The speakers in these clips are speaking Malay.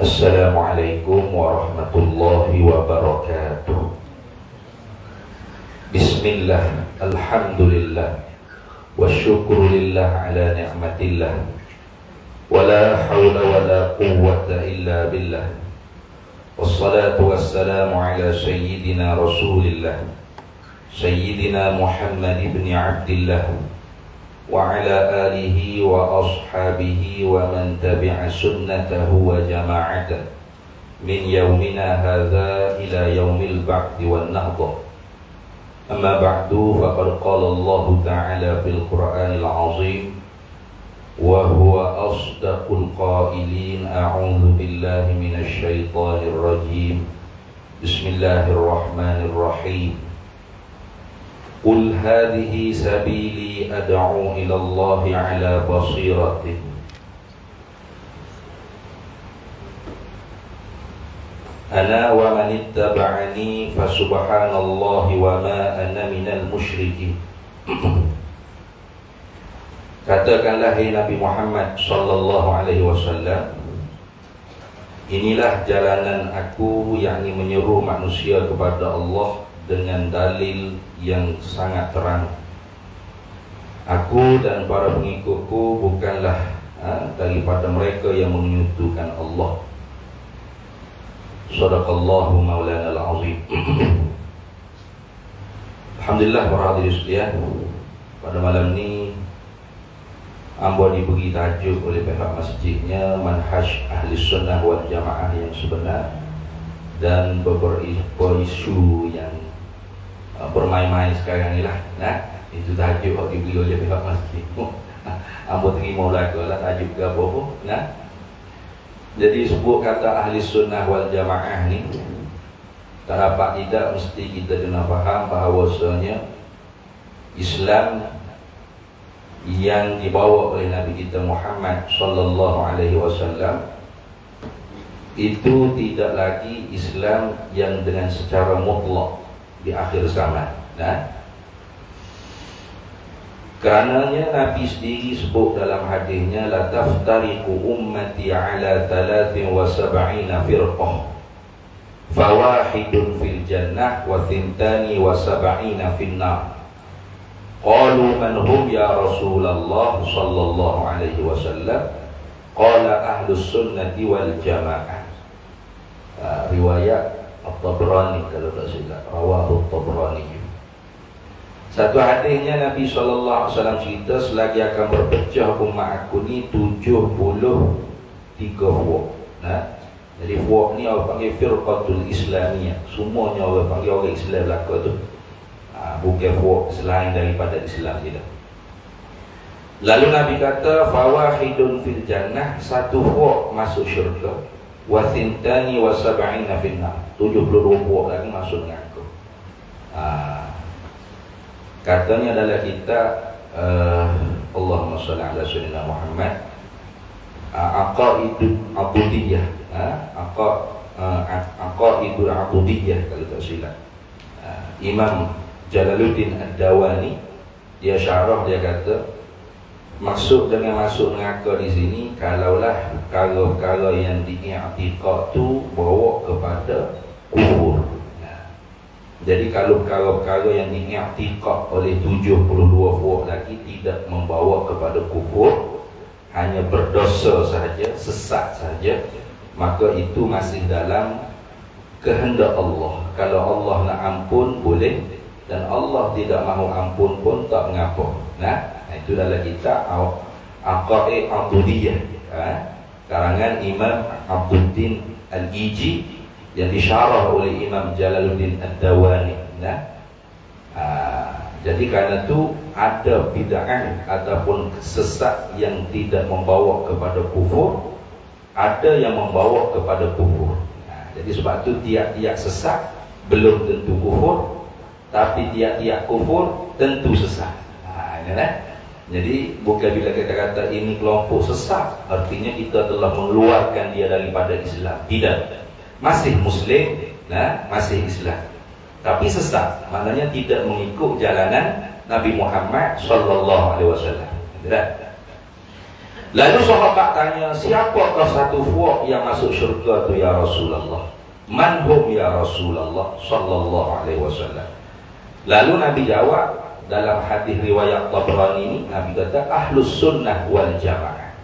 Assalamualaikum warahmatullahi wabarakatuh. Bismillah, alhamdulillah, wa syukrulillah ala ni'matillah, wa la hawla wa la quwwata illa billah. Wassalatu wassalamu ala sayyidina rasulillah, sayyidina Muhammad ibn Abdillah, wa ala alihi wa ashabihi wa man tabi'a sunnatahu wa jama'atah min yaumina hadza ila yaumil ba'thi wan nahdah. Amma ba'du, faqad qala Allah ta'ala fil Qur'anil 'azim wa huwa asdaqul qailin. A'udzu billahi minasy syaithanir rajim. Bismillahirrahmanirrahim. Qul hadhihi sabili ad'u ila Allah ala basiratin ana wa man ittaba'ani fa subhanallahi wa ma ana minal musyrikin. Katakanlah, hai Nabi Muhammad sallallahu alaihi wasallam, inilah jalanan aku, yakni menyeru manusia kepada Allah dengan dalil yang sangat terang. Aku dan para pengikutku bukanlah daripada mereka yang menyekutukan Allah. Shadaqallahu maulana al-azim. Alhamdulillah, para hadirin sekalian, pada malam ini ambo diberi tajuk oleh pihak masjidnya manhaj ahli sunnah wal jamaah yang sebenar, dan beberapa isu yang bermain-main sekarang ni lah. Itu tajuk yang diberi oleh pihak masjid. Ambo terima belaka lah tajuk ke apa pun. Jadi sebut kata ahli sunnah wal jamaah ni, tak dapat tidak mesti kita kena faham bahawasanya Islam yang dibawa oleh Nabi kita Muhammad sallallahu alaihi wasallam itu tidak lagi Islam yang dengan secara mutlak di akhir zaman. Karenanya Nabi sendiri sebut dalam hadisnya, la taftariqu ummati ala 73 firqah fawahidun fil jannah wa thintani wa sab'ina fin nar. Qalu man hum ya Rasulullah sallallahu alaihi wasallam? Qala ahlus sunnati wal jamaah. Riwayat At-Tabrani kalau tak silap, rawahu At-Tabrani. Satu hadisnya Nabi sallallahu alaihi wasallam cerita, selagi akan berpecah umat aku ni 73 fuq. Jadi fuq ni orang panggil firqatul islamiyah. Semuanya orang panggil orang Islam belaka tu. Bukan fuq selain daripada Islam tidak. Lalu Nabi kata fawahidun fil jannah, satu fuq masuk syurga, wa thintani wa sab'ina fin nar, 72 fuq lagi masuk neraka. Katanya adalah kita Allahumma shalli ala sayyidina Muhammad, aqaidul abudiyah, aqaidul abudiyah kalau tak silap. Imam Jalaluddin Ad-Dawani dia syarah, dia kata maksud dengan masuk neraka di sini kalaulah perkara-perkara yang diiktikad tu bawa kepada kufur. Jadi kalau perkara-perkara yang diiktikad oleh 72 fuq lagi tidak membawa kepada kufur, hanya berdosa sahaja, sesat sahaja, maka itu masih dalam kehendak Allah. Kalau Allah nak ampun boleh, dan Allah tidak mahu ampun pun tak mengapa. Itu dalam kitab Aqaid Abudiyah, karangan Imam Abduddin Al-Iji yang disyarah oleh Imam Jalaluddin Ad-Dawani. Jadi kerana itu ada bid'ah ataupun sesat yang tidak membawa kepada kufur, ada yang membawa kepada kufur. Jadi sebab itu tiap-tiap sesat belum tentu kufur, tapi tiap-tiap kufur tentu sesat. Jadi bukan bila kita kata ini kelompok sesat artinya kita telah mengeluarkan dia daripada Islam. Tidak. Masih Muslim, masih Islam, tapi sesat, maknanya tidak mengikut jalanan Nabi Muhammad sallallahu alaihi wasallam. Lalu sahabat tanya, siapakah satu fuak yang masuk syurga tu ya Rasulullah? Man hum ya Rasulullah sallallahu alaihi wasallam. Lalu Nabi jawab dalam hadis riwayat Tabrani ini, Nabi kata ahlus sunnah wal jamaah.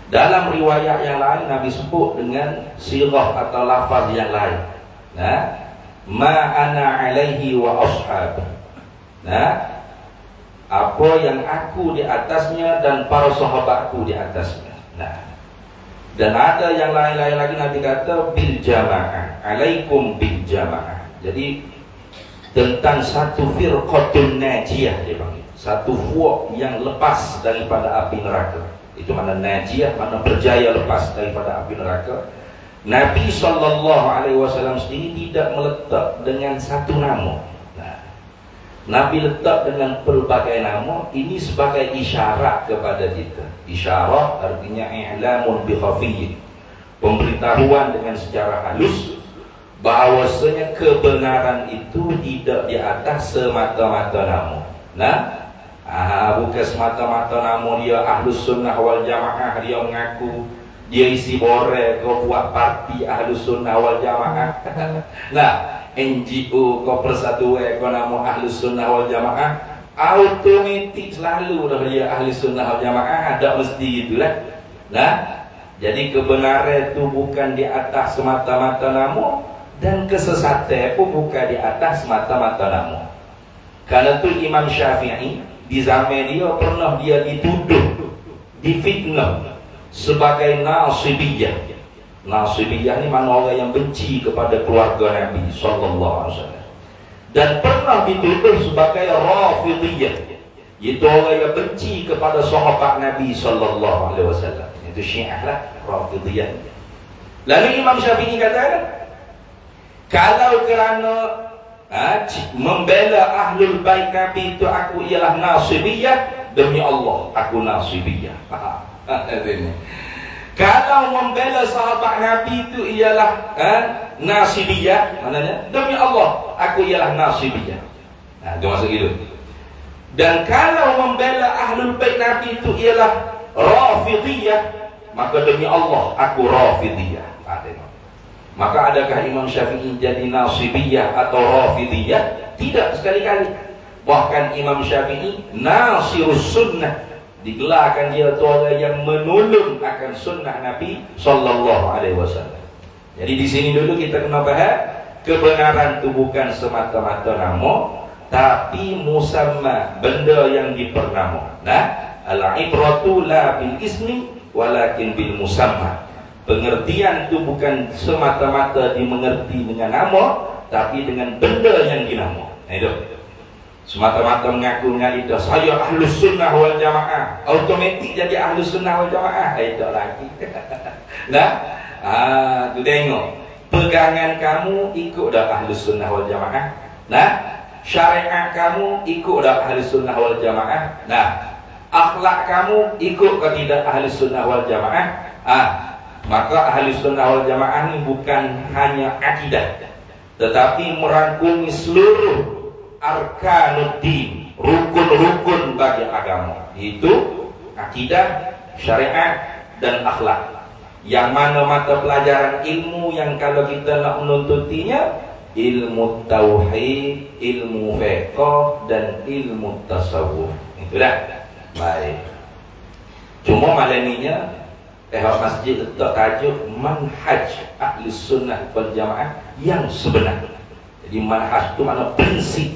Dalam riwayat yang lain Nabi sebut dengan sirah atau lafaz yang lain. Ma ana alaihi wa ashabi. Apa yang aku di atasnya dan para sahabatku di atasnya. Dan ada yang lain-lain lagi Nabi kata bil jamaah, alaikum bil jamaah. Jadi tentang satu firqatun najiyah dia panggil, satu fuak yang lepas daripada api neraka. Itu mana najiyah, mana berjaya lepas daripada api neraka. Nabi SAW sendiri tidak meletak dengan satu nama. Nabi letak dengan pelbagai nama. Ini sebagai isyarat kepada kita. Isyarat artinya i'lamun bi khafiyyin, pemberitahuan dengan secara halus bahawasanya kebenaran itu tidak di atas semata-mata nama. Bukan semata-mata nama dia Ahlus Sunnah wal Jamaah, dia mengaku dia isi bore, kau buat parti Ahlus Sunnah wal Jamaah. NGO kau persatuan kau nama Ahlus Sunnah wal Jamaah, automatik selalu dah dia Ahlus Sunnah wal Jamaah, ada mesti itulah. Jadi kebenaran itu bukan di atas semata-mata nama, dan kesesatan pun bukan di atas semata-mata nama. Karena tu Imam Syafi'i di zaman dia pernah dia dituduh, difitnah sebagai nasibiyah. Nasibiyah ni mana orang yang benci kepada keluarga Nabi sallallahu alaihi wasallam. Dan pernah dituduh sebagai rafidiyah, iaitu orang yang benci kepada sahabat Nabi sallallahu alaihi wasallam. Itu Syiah lah, rafidiyah. Lalu Imam Syafi'i kata, kalau kerana membela ahlul bait Nabi itu aku ialah nasibiyah, demi Allah aku nasibiyah. Kalau membela sahabat Nabi itu ialah nasibiyah, maknanya demi Allah aku ialah nasibiyah. Itu maksud itu. Dan kalau membela ahlul bait Nabi itu ialah rafidiyah, maka demi Allah aku rafidiyah. Maka adakah Imam Syafi'i jadi nasibiyah atau rafidiyah? Tidak sekali-kali. Bahkan Imam Syafi'i nasirus sunnah, digelarkan dia itu orang yang menolong akan sunnah Nabi sallallahu alaihi wasallam. Jadi di sini dulu kita kena faham, kebenaran itu bukan semata-mata nama, tapi musamma, benda yang dipernama. Al-ibratu la bil ismi walakin bil musamma. Pengertian itu bukan semata-mata dimengerti dengan nama, tapi dengan benda yang dinama. Itu semata-mata mengaku dengan lidah saya Ahlus Sunnah wal Jamaah, automatik jadi Ahlus Sunnah wal Jamaah. Itu lagi. Tu tengok, pegangan kamu ikut dah Ahlus Sunnah wal Jamaah. Syariat kamu ikut dah Ahlus Sunnah wal Jamaah. Akhlak kamu ikut ke tidak Ahlus Sunnah wal Jamaah. Maka Ahlus Sunnah wal Jamaah ini bukan hanya akidah, tetapi merangkumi seluruh arkanuddin, rukun-rukun bagi agama. Itu akidah, syariat, dan akhlak. Yang mana mata pelajaran ilmu yang kalau kita nak menuntutinya, ilmu tauhid, ilmu fiqh, dan ilmu tasawuf. Itulah. Baik. Cuma malaminya masjid letak tajuk manhaj ahli sunnah wal jamaah yang sebenar. Jadi manhaj itu makna prinsip,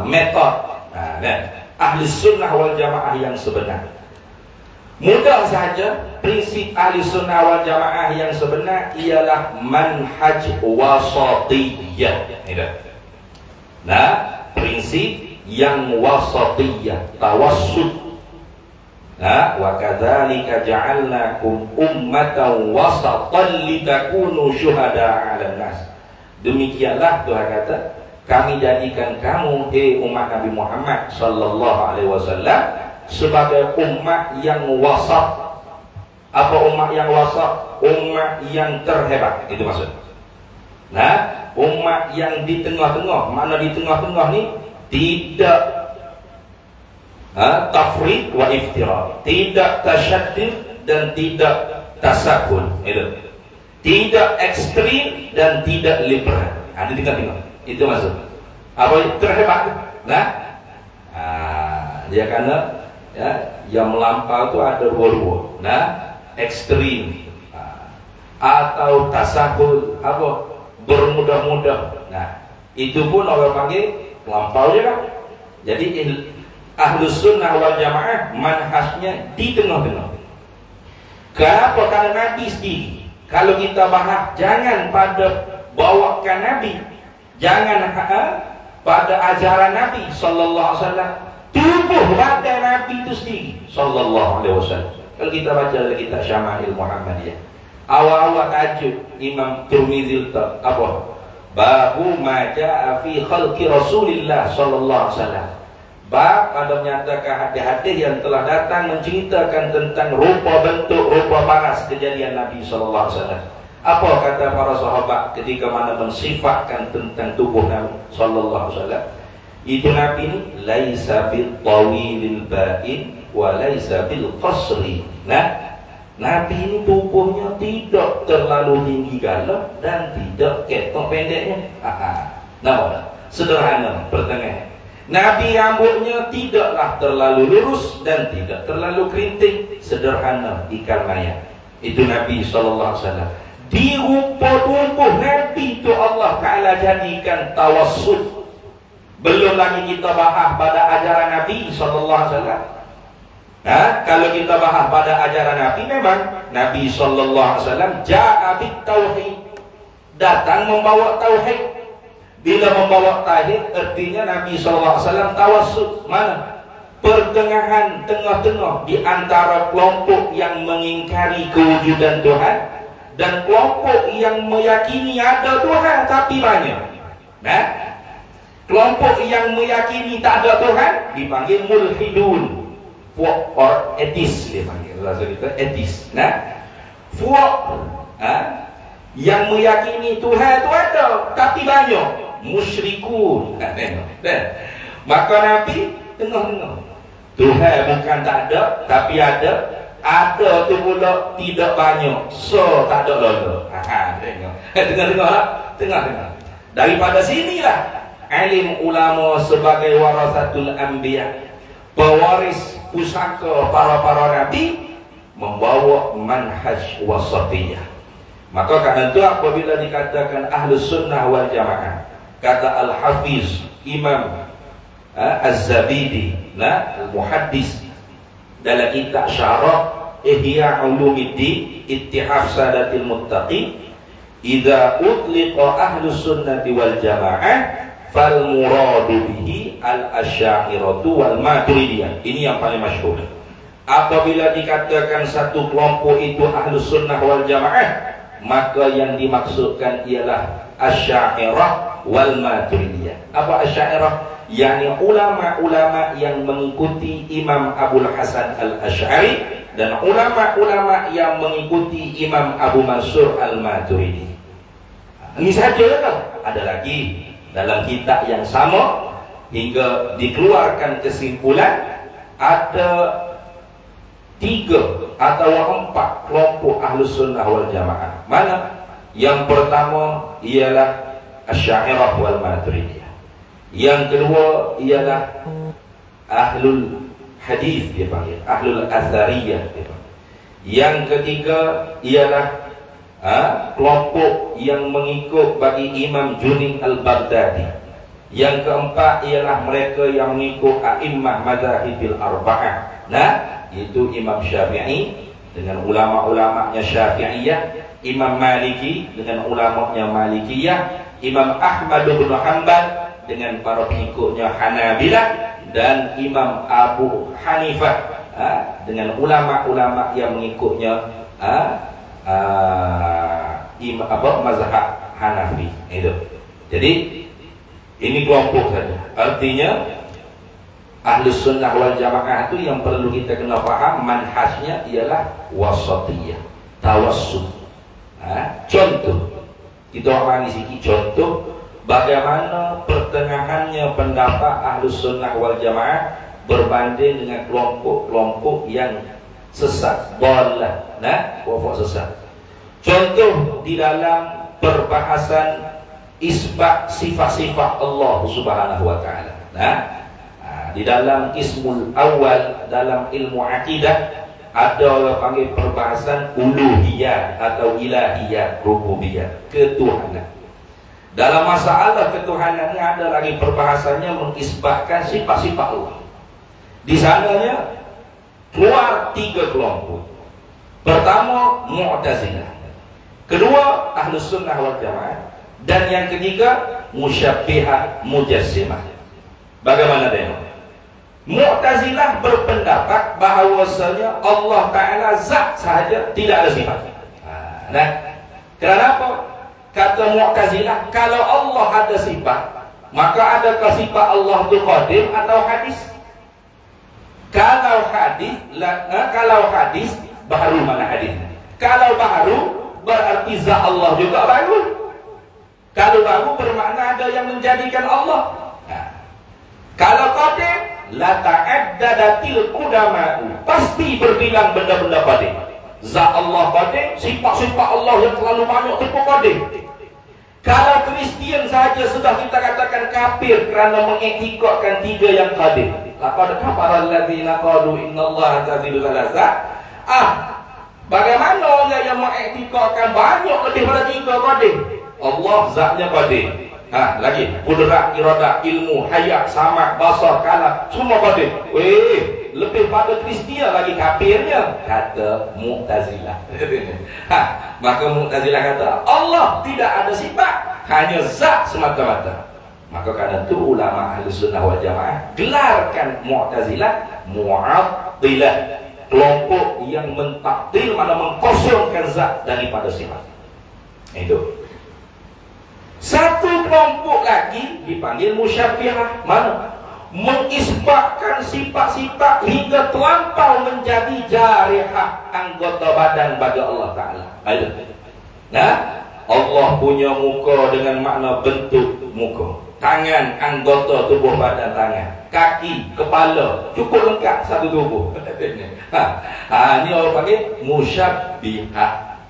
metod ahli sunnah wal jamaah yang sebenar. Mudah saja, prinsip ahli sunnah wal jamaah yang sebenar ialah manhaj wasatiyah. Prinsip yang wasatiyah, tawassut. Wa kadzalika ja'alnakum ummatan wasatan litakunu syuhada 'alan nas. Demikianlah Tuhan kata, kami jadikan kamu umat Nabi Muhammad sallallahu alaihi wasallam sebagai umat yang wasat. Apa umat yang wasat? Umat yang terhebat, itu maksud. Umat yang di tengah-tengah. Mana di tengah-tengah ni tidak tafrid wa iftirat, tidak tasyaddud dan tidak tasahul, itu. Tidak ekstrim dan tidak liberal. Ada tengok. Itu masuk. Apa terhebat? Nah, dia karena ya, yang melampau itu ada dua-dua. Nah, ekstrim atau tasahul, apa bermudah-mudah. Nah, itu pun orang panggil melampau je kan. Jadi Ahlus Sunnah wal Jamaah manhajnya di tengah-tengah. Kenapa? Karena Nabi sendiri. Kalau kita bahas, jangan pada bawakan Nabi, jangan pada ajaran Nabi Sallallahu Alaihi Wasallam. Tubuh badan Nabi itu sendiri Sallallahu Alaihi Wasallam. Kalau kita baca dari kitab Syama'il Muhammadiyah, awal-awal tajuk Imam Tirmidzi apa? Babu ma ja'a fi khalqi Rasulillah Sallallahu Alaihi Wasallam. Bab pada menyatakan hadis-hadis yang telah datang menceritakan tentang rupa bentuk, rupa paras kejadian Nabi Sallallahu Alaihi Wasallam. Apa kata para sahabat ketika mana mensifatkan tentang tubuh Nabi Sallallahu Alaihi Wasallam? Itu Nabi ini laisa bil tawilil ba'in wa laisa bil qasri. Nah, Nabi ini tubuhnya tidak terlalu tinggi galah dan tidak ketok pendeknya. Nah, sederhana, pertengahan. Nabi rambutnya tidaklah terlalu lurus dan tidak terlalu keriting, sederhana ikan maya. Itu Nabi Sallallahu Alaihi Wasallam. Di rupa tubuh Nabi itu Allah Ta'ala jadikan tawassul. Belum lagi kita bahas pada ajaran Nabi Sallallahu Alaihi Wasallam. Nah, kalau kita bahas pada ajaran Nabi, memang Nabi Sallallahu Alaihi Wasallam ja'a bit tauhid, datang membawa tauhid. Bila membawa tauhid, artinya Nabi SAW tawassul. Mana? Pertengahan, tengah-tengah di antara kelompok yang mengingkari kewujudan Tuhan dan kelompok yang meyakini ada Tuhan tapi banyak. Nah, kelompok yang meyakini tak ada Tuhan dipanggil mulhidun, or etis, dipanggil bahasa kita etis. Nah, yang meyakini Tuhan itu ada tapi banyak, musyrikun. Maka Nabi tengah-tengah. Tuhan bukan tak ada tapi ada tu pula tidak banyak, so tak ada lolo. Tengah-tengah. Daripada sinilah alim ulama sebagai warasatul anbiya, pewaris pusaka para nabi, membawa manhaj wasatiyah. Maka karena itu apabila dikatakan Ahlus Sunnah wal Jamaah, kata Al-Hafiz Imam Az-Zabidi, Al-Muhaddis, dalam kitab Syarah Ihya Ulumuddin Ittihaf Sadatil Muttaqin, idza utliqa Ahlus Sunnah wal Jamaah fal muradu bihi al-Asy'ariyatu wal Maturidiyah. Ini yang paling masyhur. Apabila dikatakan satu kelompok itu Ahlus Sunnah wal Jamaah, maka yang dimaksudkan ialah Asy'ariyah wal Maturidiyah. Apa Asy'ariyah? yakni ulama-ulama yang mengikuti Imam Abul Hasan Al-Asy'ari dan ulama-ulama yang mengikuti Imam Abu Mansur Al-Maturidi. Ini saja kan? Ada lagi dalam kitab yang sama hingga dikeluarkan kesimpulan ada 3 atau 4 kelompok Ahlus Sunnah wal Jamaah. Mana? Yang pertama ialah Asy'ariyah wal Maturidiyah. Yang kedua ialah Ahlul Hadis, dia panggil Ahlul Athariyah, dia panggil. Yang ketiga ialah kelompok yang mengikut bagi Imam Junaid Al-Baghdadi. Yang keempat ialah mereka yang mengikut a'immah mazhabil arba'ah. Nah, itu Imam Syafi'i dengan ulama-ulamanya Syafi'iyah, Imam Maliki dengan ulamanya Malikiyah, Imam Ahmad bin Hanbal dengan para pengikutnya Hanabilah, dan Imam Abu Hanifah dengan ulama-ulama yang mengikutnya mazhab Hanafi. Itu. Jadi ini kelompok saja. Artinya Ahlus Sunnah wal Jamaah itu yang perlu kita kena faham manhajnya ialah wasatiyah, tawassul. Contoh kita orang ini contoh bagaimana pertengahannya pendapat Ahlus Sunnah wal Jamaah berbanding dengan kelompok-kelompok yang sesat, dhalah, kelompok sesat. Contoh di dalam perbahasan isbat sifat-sifat Allah Subhanahu wa taala. Di dalam ismul awal dalam ilmu akidah ada orang panggil perbahasan uluhiyah atau ilahiyah, rububiyah, ketuhanan. Dalam masalah ketuhanan ini ada lagi perbahasannya mengisbatkan sifat-sifat Allah. Di sananya keluar 3 kelompok. Pertama Mu'tazilah, kedua Ahlus Sunnah wal Jamaah, dan yang ketiga Musyabbihah Mujassimah. Bagaimana tengok? Mu'tazilah berpendapat bahawasanya Allah Ta'ala zat sahaja, tidak ada sifat. Kenapa? Kata Mu'tazilah, kalau Allah ada sifat, maka adakah sifat Allah itu qadim atau hadis? Kalau hadis baru, mana hadis? Kalau baru berarti zat Allah juga baru. Kalau baru bermakna ada yang menjadikan Allah. Kalau qadim, la ta'addadatil qudama'u, pasti berbilang benda-benda qadim. Zat Allah qadim, sifat-sifat Allah yang terlalu banyak itu qadim. Kalau Kristian saja sudah kita katakan kafir kerana mengiktikadkan 3 yang qadim. Laqad kafara alladziina qalu innallaha tazilu thalatha. Bagaimana orang yang mengiktikadkan banyak lebih pada 3 qadim? Allah zatnya qadim. Lagi kudrat, iradah, ilmu, hayat, sama, basar, kalam, semua qadim. Lebih pada Kristian lagi kafirnya, kata Mu'tazilah. Maka Mu'tazilah kata Allah tidak ada sifat, hanya zat semata-mata. Maka karena itu ulama Ahlus Sunnah wal Jamaah gelarkan Mu'tazilah Mu'attilah, kelompok yang mentaktil, mana mengkosongkan zat daripada sifat. Itu. Satu kelompok lagi dipanggil Musyabbihah, mana mengisbatkan sifat-sifat hingga terlampau menjadi jarihah, anggota badan bagi Allah Ta'ala. Allah punya muka dengan makna bentuk muka, tangan, anggota tubuh badan tangan, kaki, kepala, cukup lengkap satu tubuh. Ini orang panggil Musyabbihah.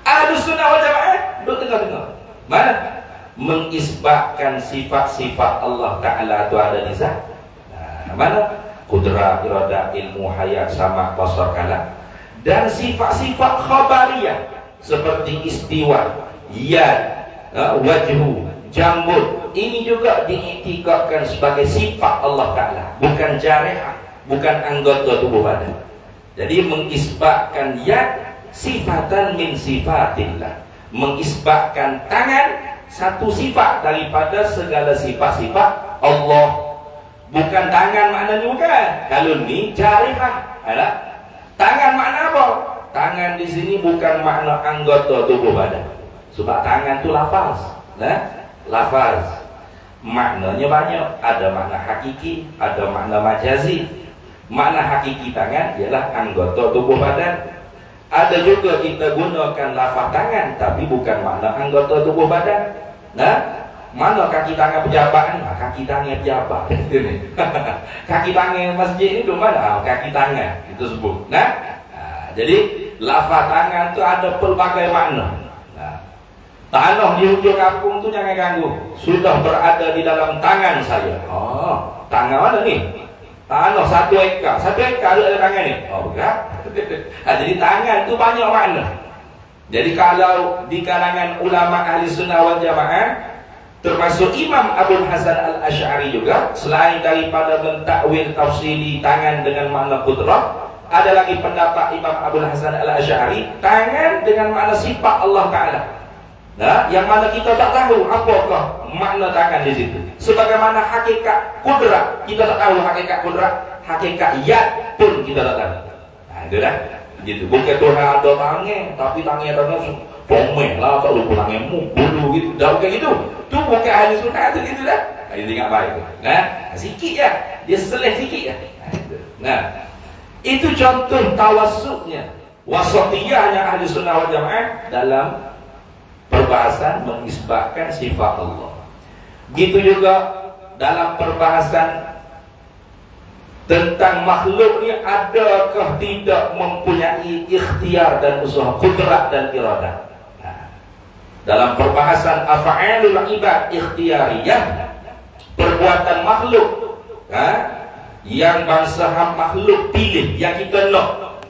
Ahlus Sunnah wal Jamaah duduk tengah-tengah. Mana? Mengisbatkan sifat-sifat Allah Ta'ala itu ada di zat. Mana? Kudrat, iradah, ilmu, hayat, sama, basar, kalam. Dan sifat-sifat khabariyah seperti istiwa, yad, wajhu, jambut. Ini juga diiktikadkan sebagai sifat Allah Ta'ala, bukan jarihah, bukan anggota tubuh badan. Jadi mengisbatkan yad sifatan min sifatillah, mengisbatkan tangan satu sifat daripada segala sifat-sifat Allah. Bukan tangan maknanya bukan. Kalau ni jarihah. Tangan makna apa? Tangan di sini bukan makna anggota tubuh badan. Sebab tangan tu lafaz. Lafaz. Maknanya banyak. Ada makna hakiki, ada makna majazi. Makna hakiki tangan ialah anggota tubuh badan. Ada juga kita gunakan lafaz tangan, tapi bukan makna anggota tubuh badan. Mana kaki tangan pejabat ni? Kaki tangan pejabat. Kaki tangan masjid ni di mana? Kaki tangan itu sebut. Jadi lafaz tangan tu ada pelbagai makna. Tanah di hujung kampung tu jangan ganggu. Sudah berada di dalam tangan saya. Tangan mana ni? Tanah 1 ekar. 1 ekar ada tangan ni. Berat. Jadi tangan tu banyak makna. Jadi kalau di kalangan ulama ahli sunnah wal jamaah, termasuk Imam Abul Hasan al-Asy'ari juga, selain daripada mentakwil tafsiri tangan dengan makna qudrah, ada lagi pendapat Imam Abul Hasan al-Asy'ari tangan dengan makna sifat Allah Ta'ala. Yang mana kita tak tahu apakah makna tangan di situ. Sebagaimana hakikat kudrat, kita tak tahu hakikat kudrat, hakikat yad pun kita tak tahu. Itu dah. Gitu. Bukan Tuhan ada tangan, tapi tangan pomel lah, tak lupa tanganmu, bulu gitu. Dah bukan gitu. Tu bukan ahli sunnah tu gitu dah. Dia ingat baik tu. Sikit je. Dia seleh sikit je. Itu contoh tawassuknya, wasatiyahnya ahli sunnah wal jamaah dalam perbahasan mengisbatkan sifat Allah. Gitu juga dalam perbahasan tentang makhluk ni adakah tidak mempunyai ikhtiar dan usaha, kudrat dan iradah. Dalam perbahasan af'alul ibad ikhtiyariyah, perbuatan makhluk yang bangsa makhluk pilih, yang kita nak,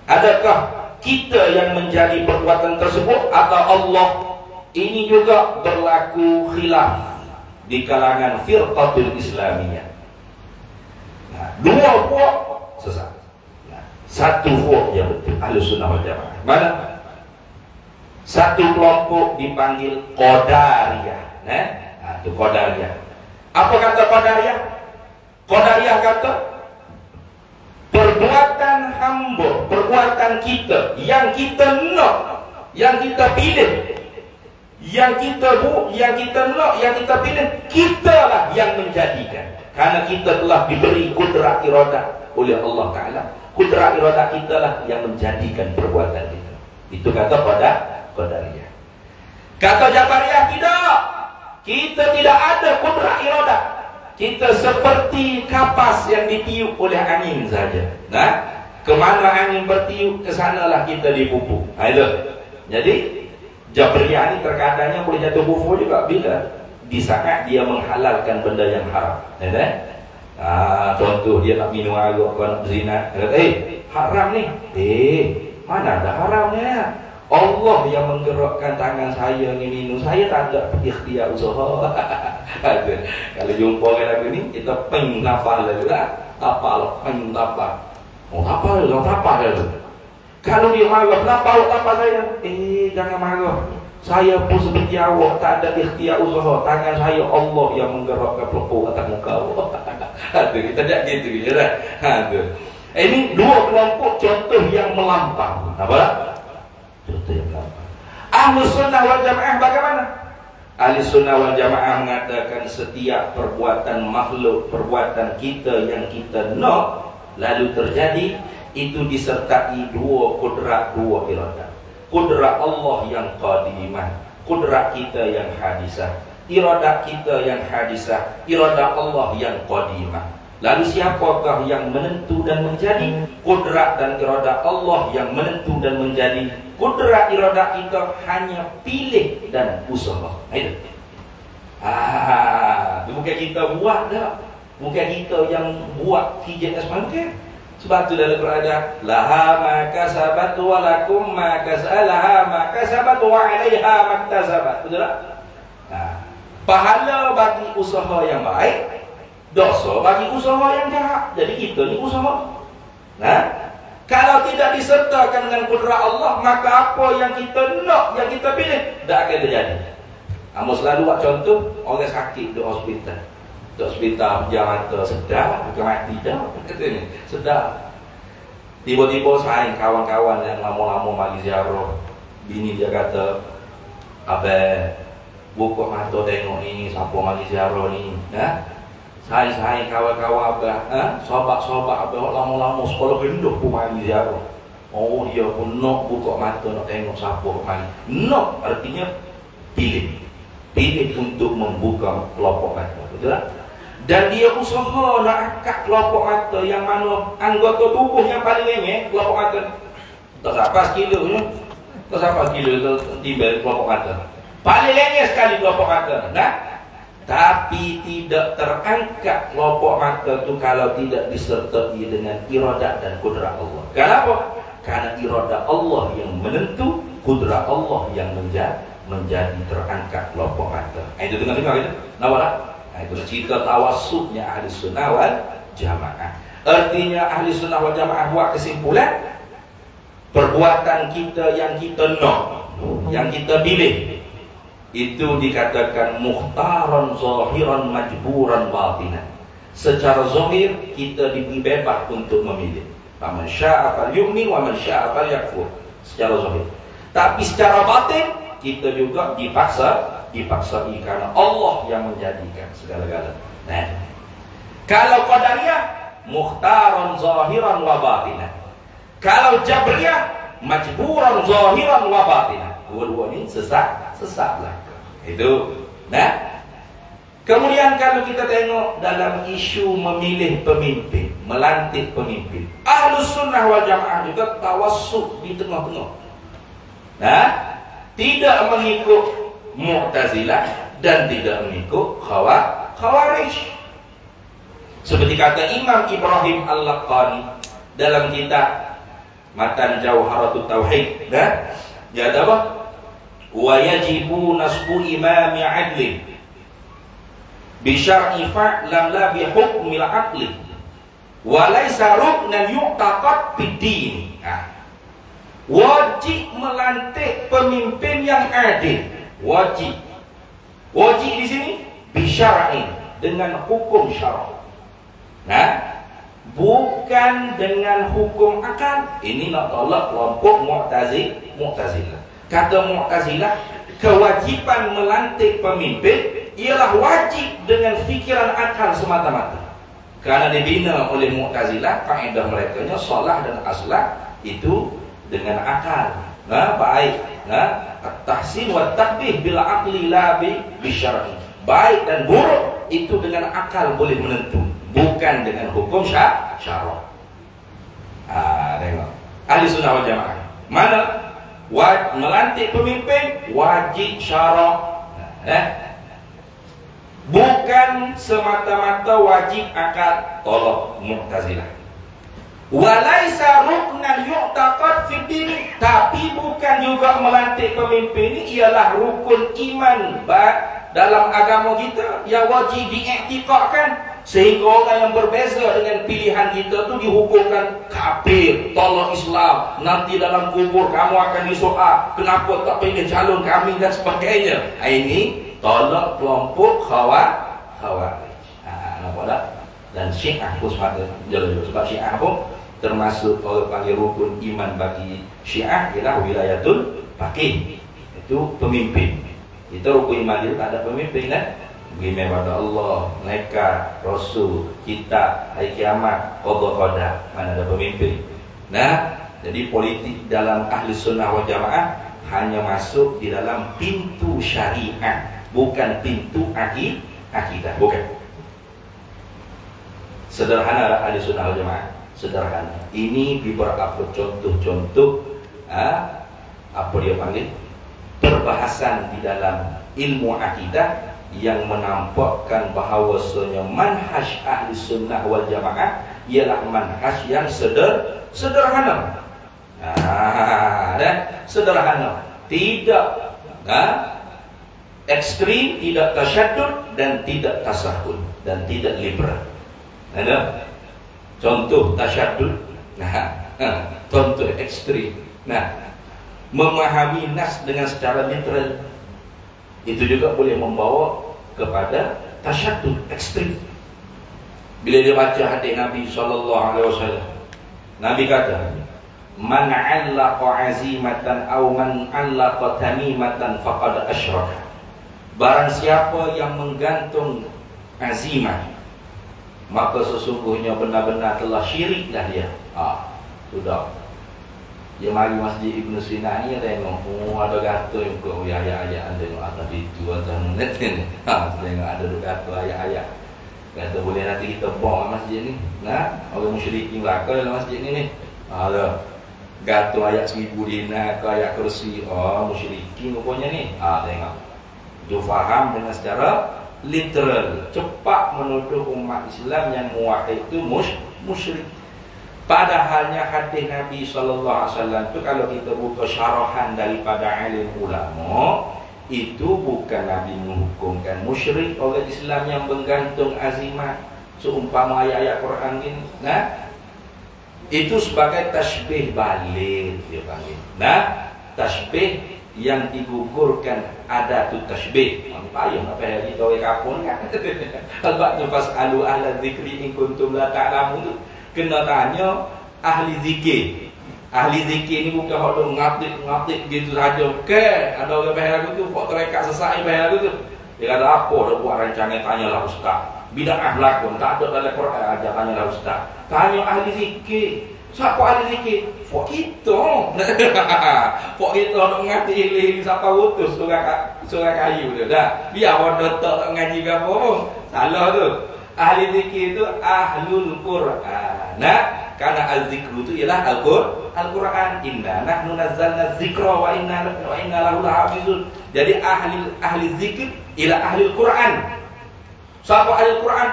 adakah kita yang menjadi perbuatan tersebut atau Allah? Ini juga berlaku khilaf di kalangan firqatul Islamiyah. Dua puak sesat, satu puak yang betul, Ahlussunnah wal Jamaah. Mana? Satu kelompok dipanggil Qadariyah. Itu Qadariyah. Apa kata Qadariyah? Qadariyah kata perbuatan hamba, perbuatan kita yang kita nak, yang kita pilih, yang kita nak, yang kita pilih, kitalah yang menjadikan. Karena kita telah diberi kudrat iradah oleh Allah Ta'ala. Kudrat iradah kita lah yang menjadikan perbuatan kita. Itu kata Qadariyah. Kata Jabariyah tidak. Kita tidak ada kudrat iradah. Kita seperti kapas yang ditiup oleh angin saja. Kemana angin bertiup, ke sanalah kita dipupuk. Jadi Jabariyah ini terkadangnya boleh jatuh kufur juga bila di saat dia menghalalkan benda yang haram. Contoh dia nak minum arak, nak berzina, kata, haram ni. Mana ada haramnya? Allah yang menggerakkan tangan saya ni minum, saya tak ada ikhtiar usaha. Kalau jumpa orang lagu ni, kita peng tapal lah, tapal, peng tapal. Tapal lah. Kalau dia marah, kenapa awak tapal saya? Jangan marah. Saya pun seperti awak, tak ada ikhtiar usaha. Tangan saya Allah yang menggerakkan pelupuk atas muka awak. Kita tak gitu je lah. Ini dua kelompok contoh yang melampau. Apa? Contoh yang melampau. Ahlussunnah wal Jamaah bagaimana? Ahlussunnah wal Jamaah mengatakan setiap perbuatan makhluk, perbuatan kita yang kita nak lalu terjadi, itu disertai dua kudrat, dua iradah. Kudrat Allah yang qadimah, kudrat kita yang hadisah. Iradah kita yang hadisah, iradah Allah yang qadimah. Lalu siapakah yang menentu dan menjadi? Kudrat dan iradah Allah yang menentu dan menjadi. Kudrat iradah kita hanya pilih dan usaha. Itu bukan kita buat dah. Bukan kita yang buat TJS Mangke. Sebab tu dalam Quran ada laha ma kasabat wa lakum ma kasalaha ma kasabat wa 'alaiha maktasabat. Betul tak? Pahala bagi usaha yang baik, dosa bagi usaha yang jahat. Jadi kita ni usaha. Kalau tidak disertakan dengan kudrat Allah, maka apa yang kita nak, yang kita pilih, tak akan terjadi. Amos selalu buat contoh orang sakit di hospital. Di hospital berjalan mata sedar, bukan mati dah, katanya sedar. Tiba-tiba saya kawan-kawan yang lama-lama mari ziarah, bini dia kata, abang buka mata tengok ni, siapa mari ziarah ni, saya kawan-kawan abang, sahabat-sahabat abang lama-lama sekolah rendah pun mari ziarah. Oh, dia pun nak buka mata, nak tengok siapa mari. Nak artinya pilih untuk membuka kelopak mata, betul tak? Dan dia usaha nak angkat kelopak mata yang mana anggota tubuh yang paling lengeh, kelopak mata. Tak sampai sekilo ni. Tak sampai sekilo tiba kelopak mata. Paling lengeh sekali kelopak mata. Tapi tidak terangkat kelopak mata tu kalau tidak disertai dengan iradah dan kudrat Allah. Kenapa? Karena iradah Allah yang menentu, kudrat Allah yang menjadi terangkat kelopak mata. Itu dengar-dengar itu. Nampak? Itu cerita tawassutnya Ahlussunnah wal Jamaah. Artinya Ahlussunnah wal Jamaah buat kesimpulan, perbuatan kita yang kita nak, yang kita pilih, itu dikatakan mukhtaran zahiran majburan batinan. Secara zahir kita diberi bebas untuk memilih. Faman syaa'a falyu'min wa man syaa'a falyakfur. Secara zahir. Tapi secara batin kita juga dipaksai karena Allah yang menjadikan segala-galanya. Kalau Qadariyah mukhtaran zahiran wa batinan. Kalau Jabriyah majburan zahiran wa batinan. Dua-dua ini sesat belaka. Itu Kemudian kalau kita tengok dalam isu memilih pemimpin, melantik pemimpin, Ahlus Sunnah wal Jamaah juga tawassut di tengah-tengah. Nah, tidak mengikut Mu'tazilah dan tidak mengikut Khawarij. Seperti kata Imam Ibrahim Al-Laqani dalam kitab Matan Jawharatut Tauhid, dia ada apa? Wa yajibu nasbu imami adlin bisyar'i fa'lam la bihukmil aqli wa laysa ruknan yu'taqad bid-din. Wajib melantik pemimpin yang adil. Wajib di sini bisyar'i, dengan hukum syara'. Nah, bukan dengan hukum akal. Ini nak tolak kelompok Mu'tazilah. Kata Mu'tazilah, kewajiban melantik pemimpin ialah wajib dengan fikiran akal semata-mata. Karena dibina oleh Mu'tazilah, kaedah merekanya salah dan aslah itu dengan akal. Nah, baik. Nah, at-tahsin wa taqbih bil aqli la bi syar'i. Baik dan buruk itu dengan akal boleh menentu, bukan dengan hukum syara'. Tengok. Ahli Sunnah wal Jamaah. Mana melantik pemimpin wajib syara'. Bukan semata-mata wajib akal. Tolak Mu'tazilah. Walaisa ruknan yu'taqad fid din, tapi bukan juga melantik pemimpin ini ialah rukun iman dalam agama kita yang wajib diiktikadkan, sehingga orang yang berbeza dengan pilihan kita tu dihukumkan kafir, tolak Islam, nanti dalam kubur kamu akan disoal kenapa tak pilih calon kami dan sebagainya. Ini tolak kelompok Khawarij. Nampak tak? Dan Syiah pun sebab Syiah pun termasuk orang panggil rukun iman bagi Syiah ialah wilayatul faqih, itu pemimpin. Kita rukun iman itu tak ada pemimpin kan? Beriman pada Allah, malaikat, Rasul, kitab, hari kiamat, qada qadar, mana ada pemimpin. Nah, jadi politik dalam Ahli Sunnah wal Jamaah hanya masuk di dalam pintu syariat, bukan pintu akidah, bukan. Sederhana Ahli Sunnah wal Jamaah, sederhana. Ini beberapa contoh-contoh apa dia panggil perbahasan di dalam ilmu akidah yang menampakkan bahawasanya manhaj Ahli Sunnah wal Jamaah ialah manhaj yang sederhana. Sederhana, tidak ekstrim, tidak tasyaddud dan tidak tasahul dan tidak liberal. Ada contoh tasyaddud, contoh ekstrim. Memahami nas dengan secara literal itu juga boleh membawa kepada tasyaddud ekstrim. Bila dia baca hadis Nabi SAW, Nabi kata, man 'allaqa 'azimatan aw man 'allaqa tamimatan faqad asyraka. Barang siapa yang menggantung azimah, maka sesungguhnya benar-benar telah syiriklah dia. Sudah. Dia mari Masjid Ibn Sina ni tengok, ada gato yang kau ayat-ayat tengok atas itu atas net ni. Tengok ada gato ayat-ayat. Kata boleh nanti kita bom masjid ni. Orang musyrikin belaka dalam masjid ni. Ada gato ayat 1000 dinar ke ayat kursi. Musyrikin rupanya ni. Tengok. Dia faham dengan secara literal, cepat menuduh umat Islam yang muwahhid itu musyrik. Padahalnya hadis Nabi SAW itu kalau kita buka syarahan daripada alim ulama, itu bukan Nabi menghukumkan musyrik orang Islam yang menggantung azimah seumpama ayat-ayat Quran ini. Itu sebagai tasbih balik dia panggil. Tasbih yang digugurkan ada tu tasbih. Payah nak payah kita orang kapun kan. Sebab tu fasalu ahla zikri in kuntum la ta'lamun. Kena tanya ahli zikir. Ahli zikir ni bukan hak duk ngatik gitu saja. Ada orang payah lagu tu, fak terekat sesak payah lagu tu. Dia kata apa dah buat rancangan, tanyalah ustaz. Bid'ah berlaku, tak ada dalam Quran ajar, tanyalah ustaz. Tanya ahli zikir. Siapa ahli zikir? Fok kita. Fok kita nak mengerti ilmu siapa utus surah kayu tu. Dah. Biar orang tak ngaji ke apa pun. Salah tu. Ahli zikir tu ahlul Quran. Nah, karena az-zikru tu ialah Al-Quran. Inna nahnu nazzalna zikra wa inna lahu lahafizun. Jadi ahli zikir ialah ahli Quran. Siapa ahli Quran?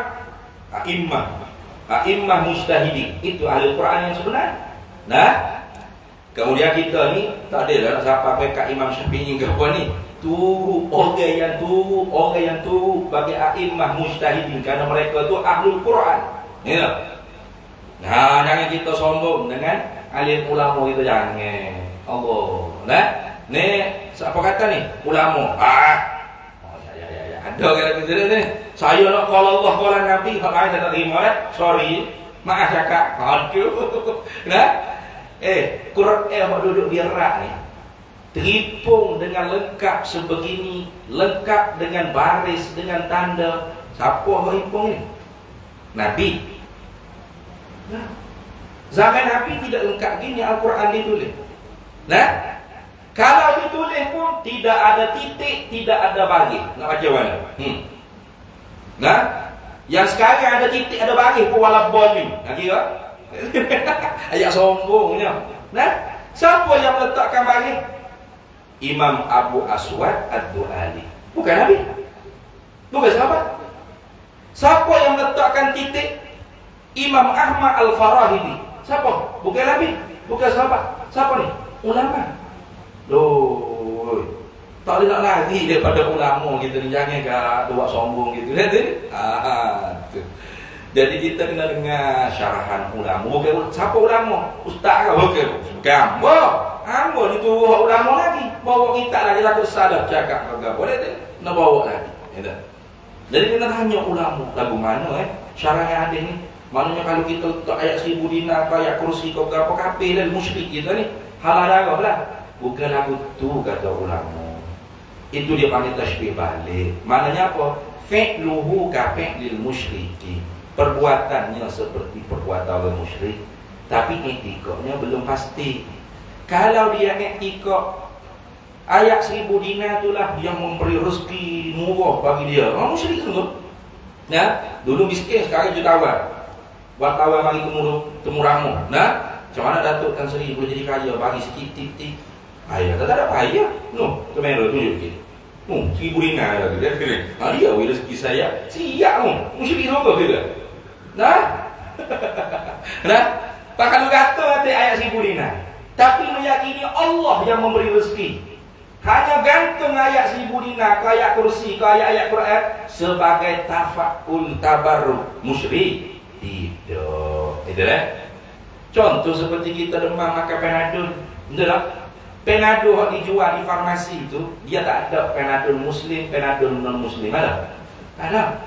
A'immah mujtahidin. Itu ahli Quran yang sebenar. Nah, kemudian kita ni tak ada lah siapa pekat Imam Syafi'i ke apa ni. Turu orang yang turu bagi a'immah mujtahidin kerana mereka tu ahli Quran. Ya. Nah, jangan kita sombong dengan alim ulama kita, jangan. Allah. Nah, ni siapa kata ni? Ulama. Ya. Ada kata kita ni. Saya nak qala Allah qala Nabi, hak lain tak terima sorry. Maaf cakap. Aduh. Nah. Quran hak duduk di rak ni. Teripung dengan lengkap sebegini, lengkap dengan baris, dengan tanda. Siapa hak hipung ni? Nabi. Nah, zaman Nabi tidak lengkap gini Al-Quran ditulis. Nah, kalau ditulis pun tidak ada titik, tidak ada bagi. Nak baca mana? Nah, yang sekarang ada titik, ada bagi pun wala boleh. Nak kira? Ayat sombongnya. Nah, siapa yang meletakkan bagi? Imam Abu Aswad Ad-Du'ali. Bukan Nabi. Bukan sahabat. Siapa yang meletakkan titik? Imam Ahmad Al-Farahidi. Siapa? Bukan Nabi, bukan sahabat. Siapa ni? Ulama. Loh, tak boleh nak lari daripada ulama kita ni. Jangan ke buat sombong gitu. Jadi kita kena dengar syarahan ulama. Bukan siapa ulama? Ustaz ke? Bukan. Gambo. Ambo ni tu ulama lagi. Bawa kita lagi lagu salah cakap ke boleh tak? Nak bawa lagi. Ya. Jadi kena tanya ulama lagu mana syarah yang ada ni. Maknanya kalau kita letak ayat 1000 dinar ke ayat kursi ke berapa kafir dan musyrik kita ni halal darah lah. Bukan lagu tu kata ulama. Itu dia panggil tashbih balik. Maknanya apa? Fi'luhu ka fi'lil musyriki. Perbuatannya seperti perbuatan orang musyrik, tapi etikanya belum pasti. Kalau dia etika ayat 1000 dinar itulah yang memberi rezeki murah bagi dia. Orang musyrik tu. Ya, dulu miskin sekarang jutawan. Wartawan bagi temu ramu. Nah, macam mana Datuk Tan Sri boleh jadi kaya? Bagi sikit tik-tik. Ayah tak ada payah. No, kamera tunjuk sikit. 1000 dinar dah tu. Dia rezeki saya. Siap mu. Musyrik juga kita. Nah. Nah, pak kalau kata nanti ayat 1000 dinar. Tapi meyakini Allah yang memberi rezeki. Hanya gantung ayat 1000 dinar ke ayat kursi ke ayat-ayat Quran sebagai tafa'ul tabarruk musyrik. Tidak. Itu contoh seperti kita demam makan Panadol. Entahlah. Panadol yang dijual di farmasi itu, dia tak ada Panadol muslim, Panadol non muslim. Ada? Ada.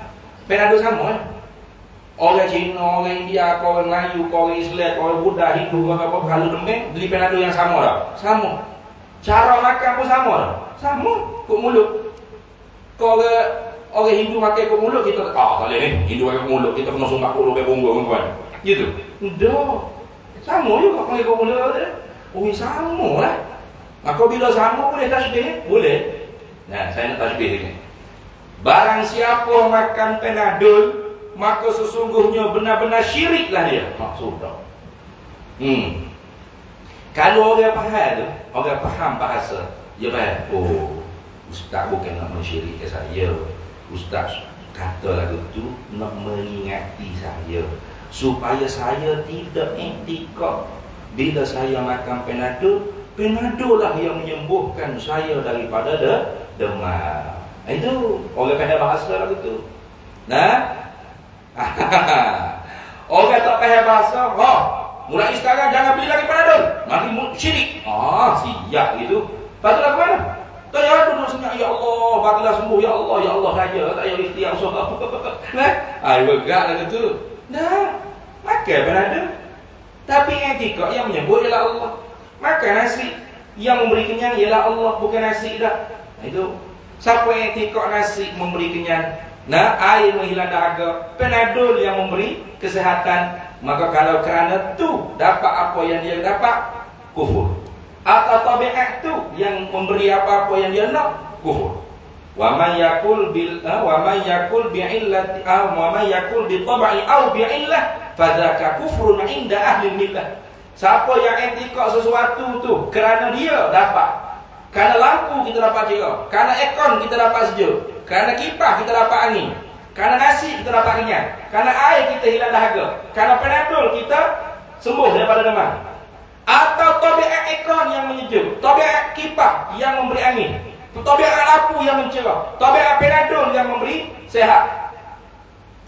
Panadol sama. Orang Cina, orang India, orang Melayu, orang Islam, orang Buddha, Hindu, apa kalau demam beli Panadol yang sama lah. Sama. Cara makan pun sama lah. Sama. Kok mulut. Kalau orang Hindu makan ke mulut, kita tak boleh ni. Hindu makan ke mulut, kita kena sumbak puluh ke punggung kawan. Gitu. Dah. Sama juga makan ke mulut dia. Oh, sama lah. Maka bila sama boleh tasbih? Boleh. Nah, saya nak tasbih ni. Barang siapa makan Panadol, maka sesungguhnya benar-benar syiriklah dia. Maksudnya. Kalau orang faham tu, orang faham bahasa, dia faham. Oh, ustaz bukan nak mensyirikkan saya. Ustaz kata lagu tu nak mengingati saya supaya saya tidak etikot. Bila saya makan Panadol, Panadol lah yang menyembuhkan saya daripada demam. Itu orang pandai bahasa lagu tu. Nah, orang tak pandai bahasa, mulai sekarang jangan beli lagi Panadol, nanti syirik. Siap gitu. Patut lagu mana? Tak payah duduk senyap, ya Allah, bagilah sembuh, ya Allah saja, tak payah ikhtiar usaha. Nah, bergerak lagu tu. Nah, makan Panadol. Tapi etika yang menyebut ialah Allah. Makan nasi yang memberi kenyang ialah Allah, bukan nasi dah. Itu siapa yang etika nasi memberi kenyang, Nah, air menghilang dahaga, Panadol yang memberi kesehatan. Maka kalau kerana tu dapat apa yang dia dapat, kufur. Atau tabiat tu yang memberi apa-apa yang dia nak, kufur. Wa man yakul bil wa man yakul bi illati wa man yakul bi tab'i aw bi illah fadzaka kufrun inda ahli millah. Siapa yang etikak sesuatu tu kerana dia dapat, kerana lampu kita dapat cerah, kerana aircon kita dapat sejuk, kerana kipas kita dapat angin, kerana nasi kita dapat kenyang, kerana air kita hilang dahaga, kerana Panadol kita sembuh daripada demam. Atau tabiat aircon yang menyejuk, tabiat kipas yang memberi angin, tabiat lampu yang mencerah, tabiat Panadol yang memberi sehat.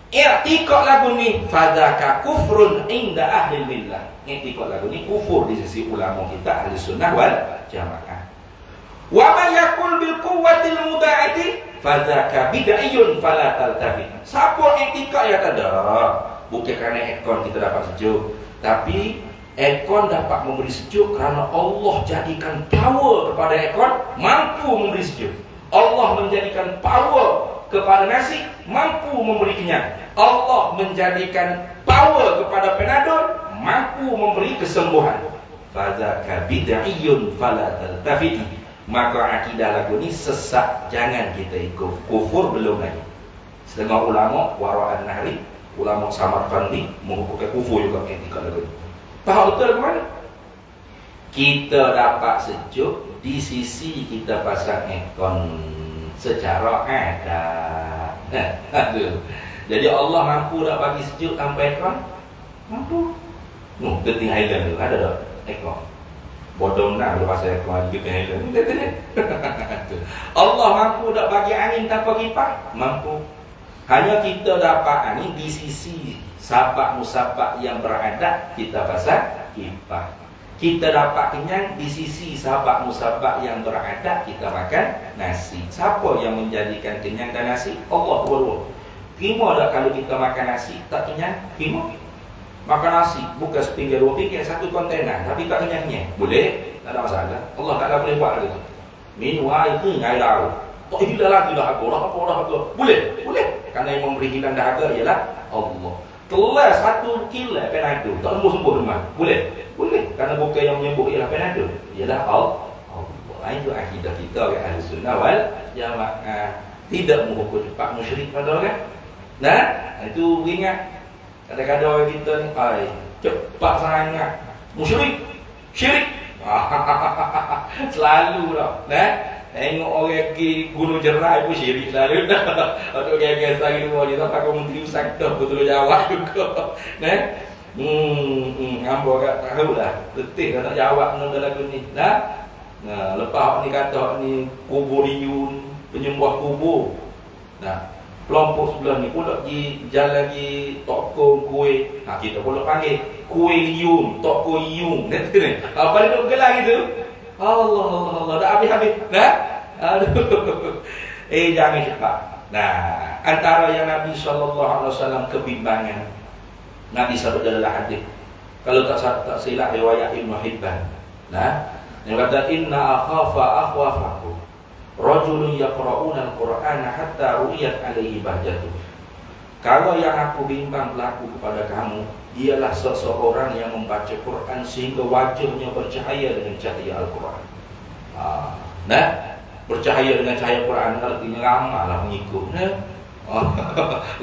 I'tiqad lagu ni fadzaka kufrun inda ahli millah. I'tiqad lagu ni kufur di sisi ulama kita ahli sunnah wal jamaah. Wa man yakul bil quwwatil muda'ati fadzaka bid'iyun fala taltafit. Siapa i'tiqad yang tak ada, bukan kerana aircon kita dapat sejuk, tapi aircon dapat memberi sejuk kerana Allah jadikan power kepada aircon mampu memberi sejuk. Allah menjadikan power kepada nasi mampu memberi kenyang. Allah menjadikan power kepada Panadol mampu memberi kesembuhan. Fadzaka bid'iyun fala taltafiti. Maka akidah lagu ni sesat, jangan kita ikut. Kufur belum lagi. Setengah ulama wara'an nahri, ulama Samarkandi menghukumkan kufur juga ketika lagu ni. Faham betul ke mana? Kita dapat sejuk di sisi kita pasang aircon secara adat. Jadi Allah mampu tak bagi sejuk tanpa aircon? Mampu. Genting Highland tu ada tak aircon? Bodoh nak lepas aircon di Genting Highland. Allah mampu tak bagi angin tanpa kipas? Mampu. Hanya kita dapat angin di sisi sabak musabak yang beradat, kita pasang kipas. Kita dapat kenyang di sisi sabak musabak yang beradat, kita makan nasi. Siapa yang menjadikan kenyang dan nasi? Allah berdua. Terima tak kalau kita makan nasi tak kenyang? Terima. Makan nasi bukan sepinggan dua pinggan, satu kontainer, tapi tak kenyang-kenyang. Boleh? Tak ada masalah. Allah Ta'ala boleh buat gitu. Minum air ke air daru. Tak hilang lagi dahaga. Dahaga. Boleh? Boleh. Kerana yang memberi hilang dahaga ialah Allah. Kelas satu kilo Panadol tak sembuh-sembuh demam. Boleh? Boleh. Kerana bukan yang menyembuh ialah Panadol, ialah Allah. Itu akidah kita orang ahli sunnah wal jamaah. Tidak menghukum cepat musyrik pada orang. Nah, itu ingat. Kadang-kadang orang kita ni cepat sangat musyrik, syirik. Selalu dah. Nah, tengok orang pergi Gunung Jerai pun syirik selalu dah. Atau biasa lagi luar je tak pakai menteri usang dah betul jawab juga. Nah. Hamba kat tahu dah. Betul dah tak jawab benda lagu ni. Nah. Nah, lepas ni kata ni kubur liun, penyembah kubur. Nah, kelompok sebelah ni pula pergi jalan lagi toko kuih. Kita pula panggil kuih liun, toko liun. Kata ni. Apa dia duk gelar gitu? Allah, dah habis-habis. Nah. Aduh. Jangan cepat. Nah, antara yang Nabi SAW kebimbangan. Nabi sabut dalam hadis. Kalau tak silap riwayat Ibnu Hibban. Nah, yang kata inna akhafa akhwafakum rajulun yaqra'una al-Qur'ana hatta ru'iyat alaihi bahjatuh. Kalau yang aku bimbang berlaku kepada kamu ialah seseorang yang membaca Quran sehingga wajahnya bercahaya dengan cahaya Al-Quran. Nah, bercahaya dengan cahaya Quran artinya ramailah pengikut.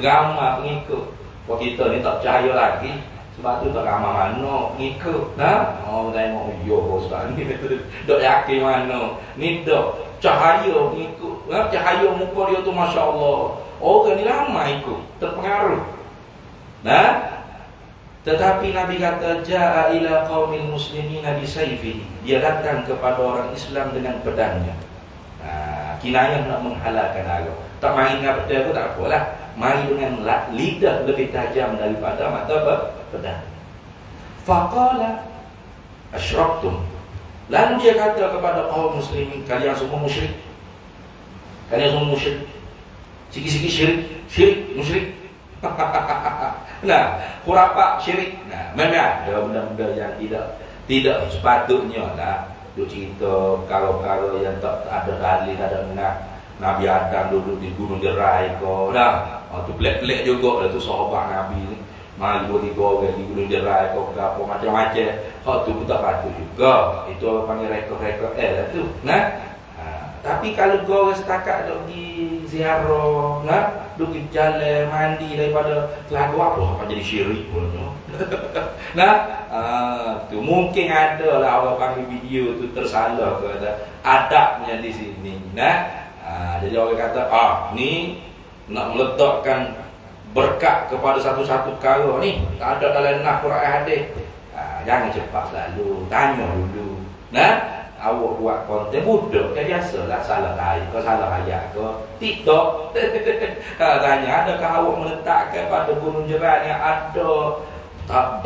Ramai pengikut. Kalau kita ni tak percaya lagi, sebab tu tak ramai mana pengikut. Nah, tengok yo sekarang ni dok yakin mana. Ni dok cahaya pengikut. Cahaya muka dia tu masya-Allah. Orang ni ramai ikut, terpengaruh. Nah, tetapi Nabi kata ja'a ila qaumil muslimin bi sayfihi. Dia datang kepada orang Islam dengan pedangnya. Kinayah nak menghalalkan agama. Tak main dengan pedang pun tak apalah. Mari dengan lidah lebih tajam daripada mata pedang. Faqala asyraktum. Lalu dia kata kepada kaum muslimin, kalian semua musyrik. Kalian semua musyrik. Sikit-sikit syirik, musyrik. Nah, khurafat syirik. Nah, mana ada benda-benda yang tidak sepatutnya lah. Duk cerita kalau yang tak ada dalil, ada benar. Nabi Adam duduk di gunung Jerai kau dah. Tu pelik-pelik juga lah tu sahabat Nabi ni. Mari 2-3 orang di gunung Jerai kau ke apa macam-macam. Hak tu pun tak patut juga. Itu orang panggil rekod-rekod lah tu. Nah. Tapi kalau kau setakat duk pergi ziarah, nah, duk pergi berjalan, mandi daripada Telaga apa jadi syirik pun. Nah, tu mungkin ada lah orang panggil video tu tersalah ke ada adabnya di sini. Nah, jadi orang kata, ni nak meletakkan berkat kepada satu-satu perkara ni, tak ada dalam nas Quran hadis. Jangan cepat selalu, tanya dulu. Nah, awak buat konten budak kan biasalah salah ayat ke salah ayat ke TikTok. Tanya adakah awak meletakkan pada gunung Jerai yang ada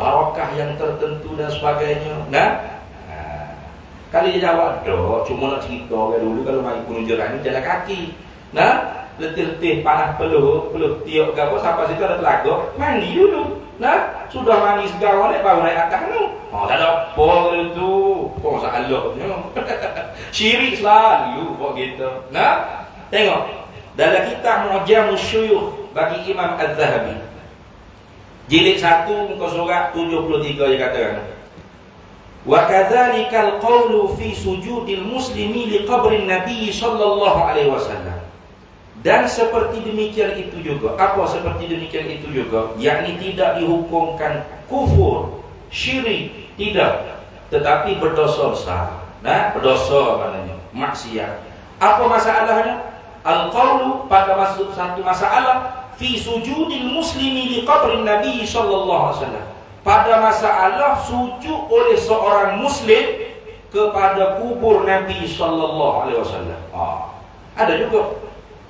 barakah yang tertentu dan sebagainya. Nah, kalau dia jawab dah, cuma nak cerita dulu kalau mai gunung Jerai ni jalan kaki. Nah, letih-letih panas peluh tiup ke apa sampai situ ada telaga, mandi dulu. Nah, sudah mandi segala baru naik atas tu. Tak ada apa tu. Kau salahnya. Syirik selalu kok gitu. Nah, tengok dalam kitab Mu'jamus Syuyukh bagi Imam Az-Zahabi. Jilid 1 muka surat 73 dia katakan. Wa kadzalikal qawlu fi sujudil muslimi li qabrin Nabi sallallahu alaihi wasallam. Dan seperti demikian itu juga. Apa seperti demikian itu juga? Yakni tidak dihukumkan kufur, syirik, tidak, tetapi berdosa besar. Nah, berdosa maknanya maksiat. Apa masalahnya? Al-qawlu pada masuk satu masalah fi sujudil muslimi li qabrin Nabi sallallahu alaihi wasallam. Pada masalah sujud oleh seorang muslim kepada kubur Nabi sallallahu alaihi wasallam. Ada juga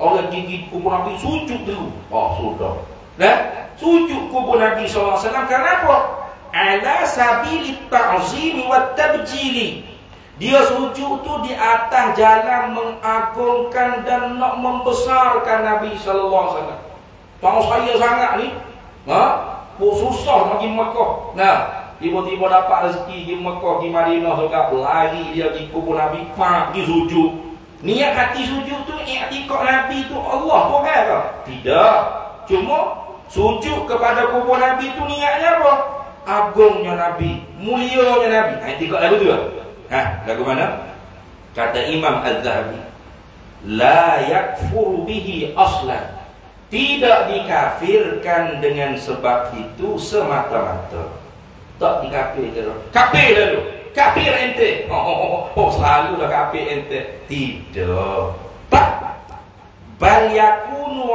orang gigit kubur Nabi sujud dulu. Sudah. Nah, sujud kubur Nabi SAW kenapa? Ala sabili ta'zim wa tabjili. Dia sujud tu di atas jalan mengagungkan dan nak membesarkan Nabi SAW. Tahu saya sangat ni. Susah nak pergi Mekah. Nah, tiba-tiba dapat rezeki pergi Mekah, pergi Madinah, lari dia pergi kubur Nabi, pergi sujud. Niat hati sujud tu, i'tikad Nabi tu Allah Tuhan ke? Tidak. Cuma sujud kepada kubur Nabi tu niatnya apa? Agungnya Nabi, mulianya Nabi. I'tikad lagu tu lah. Lagu mana? Kata Imam Az-Zahabi, la yakfuru bihi aslan. Tidak dikafirkan dengan sebab itu semata-mata. Tak dikafirkan. Kafir lalu. Kafir ente. Selalu dah kafir ente. Tidak. Bal yakunu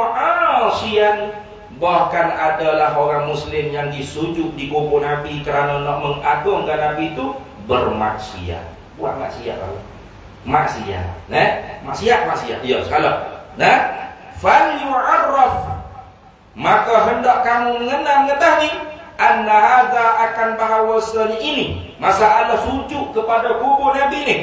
asian. Bahkan adalah orang muslim yang disujud di kubur Nabi kerana nak mengagungkan Nabi itu bermaksiat. Buat maksiat apa? Maksiat. Maksiat. Ya, salah. Fal yu'arraf. Maka hendak kamu mengetahui anna hadza akan bahawasanya ini masalah sujud kepada kubur Nabi ni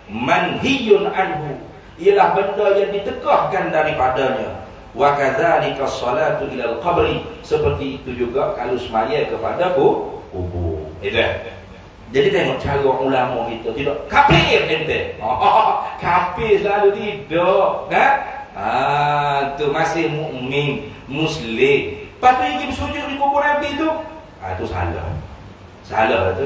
manhiyun anhu, ialah benda yang ditegahkan daripadanya. Wa kadzalika salatu ilal qabri, seperti itu juga kalau semaya kepada kubur. Itu. Jadi tengok cara ulama kita tidak kafir ente. Kafir selalu tidak. Tu masih mukmin, muslim. Patut pergi sujud di kubur Nabi tu. Itu salah. Salah tu.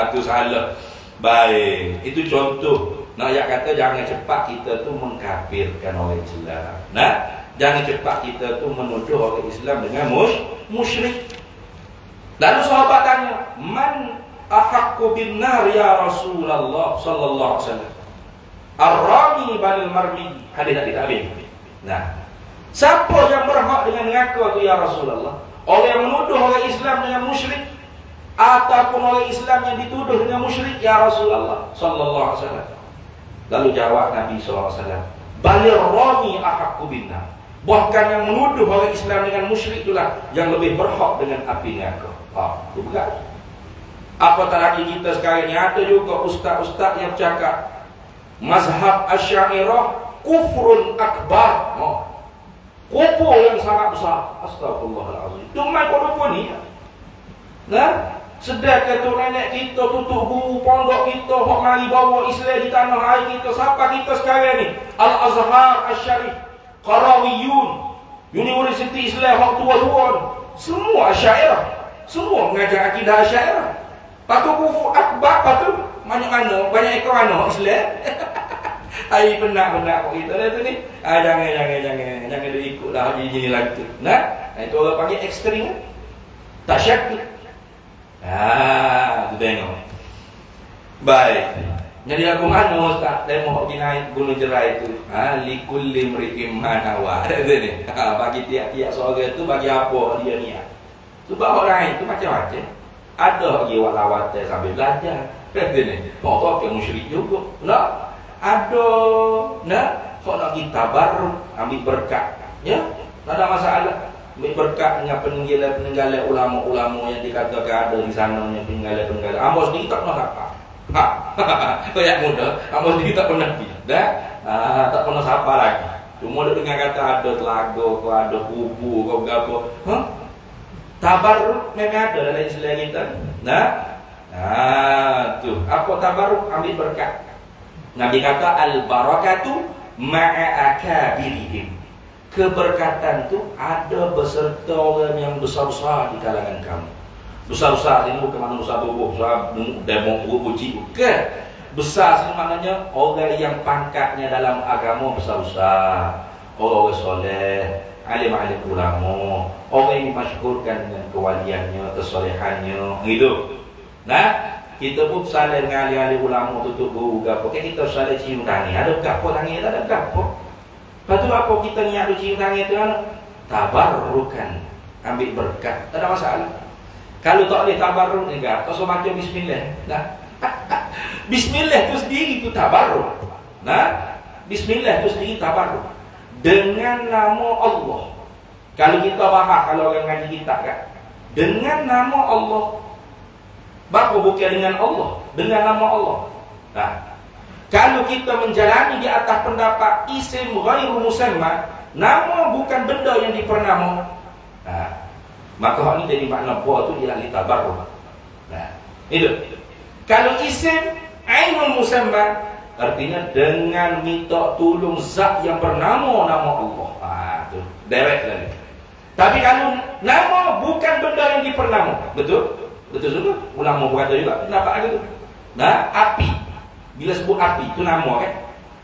Itu salah. Baik, itu contoh. Nak kata jangan cepat kita tu mengkafirkan orang Islam. Jangan cepat kita tu menuduh orang Islam dengan musyrik. Lalu sahabat tanya, "Man ahaqqu bin nar ya Rasulullah sallallahu alaihi wasallam?" Ar-rami balil marmi. Hadis tak habis. Siapa yang berhak dengan mengaku tu ya Rasulullah? Orang yang menuduh orang Islam dengan musyrik ataupun orang Islam yang dituduh dengan musyrik ya Rasulullah sallallahu alaihi wasallam? Lalu jawab Nabi sallallahu alaihi wasallam, "Balil rami ahaqqu binnar." Bahkan yang menuduh orang Islam dengan musyrik itulah yang lebih berhak dengan api neraka. Itu berat. Apatah lagi kita sekarang ni ada juga ustaz-ustaz yang bercakap mazhab Asy'ariyah kufrun akbar. Kufur yang sangat besar. Astagfirullahalazim. Itu mai kufur ni. Sedar ketua nenek kita, tutup guru pondok kita, hok mari bawa Islam di tanah air kita. Siapa kita sekarang ni? Al-Azhar Al-Syarif, Qarawiyun, Universiti Islam hok tua-tua ni. Semua Asy'ariyah, semua mengajar akidah Asy'ariyah. Patu kufu akbar, patu mana-mana, banyak ekor anak Islam. Ai benar-benar kok kita tu ni. Jangan dia ikutlah gini lagi tu. Nah, itu orang panggil ekstrim. Tak syak. Tu tengok. Baik. Jadi aku mana ustaz, saya mau pergi naik gunung Jerai itu. Likulli mri'im manawa. Itu ni. Bagi tiap-tiap seorang tu bagi apa dia niat. Tu bawa lain tu macam-macam. Ada lagi walawat sambil belajar. Itu ni. Kau tak musyrik juga. Nah, ada kau nak kita baru ambil berkat, ya, tak ada masalah. Ambil berkat dengan peninggalan ulama-ulama yang dikatakan ada di sana, yang peninggalan. Amos sendiri tak pernah apa. Banyak muda, amos sendiri tak pernah dah, tak pernah siapa lagi. Cuma dia dengar kata ada telaga, kau ada kubu, kau berapa. Tabarruk memang ada dalam Islam kita. Tu apa tabarruk? Ambil berkat. Nabi kata al-barakatu ma'a akabirihim. Keberkatan tu ada beserta orang yang besar-besar di kalangan kamu. Besar-besar ini bukan makna besar boboh, besar demo buci, bukan. Besar sini maknanya orang yang pangkatnya dalam agama besar-besar, orang-orang soleh, alim-alim ulama, orang yang dimasyhurkan dengan kewaliannya, kesolehannya, gitu. Nah, kita pun saling dengan ahli-ahli ulama tutup guru gapo. Kita saling cium tangan. Ada gapo tangan, tak ada gapo. Lepas tu apa kita niat cium tangan tu kan? Tabarrukan, ambil berkat. Tak ada masalah. Kalau tak boleh tabarruk enggak, tak usah baca bismillah. Nah. Bismillah tu sendiri tu tabarruk. Nah, bismillah tu sendiri tabarruk. Dengan nama Allah. Kalau kita bahas, kalau orang ngaji kitab kan, dengan nama Allah. Bapa bukan dengan Allah, dengan nama Allah. Nah, kalau kita menjalani di atas pendapat isim ghairu musamma, nama bukan benda yang dipernama. Nah, maka hak ni jadi makna buah tu ialah litabarruk. Nah, itu. Kalau isim ainul musamma, artinya dengan minta tolong zat yang bernama nama Allah. Tu direct lagi. Tapi kalau nama bukan benda yang dipernama, betul? Betul juga, ulama berkata juga. Kenapa ada tu? Nah, api. Bila sebut api, itu nama kan?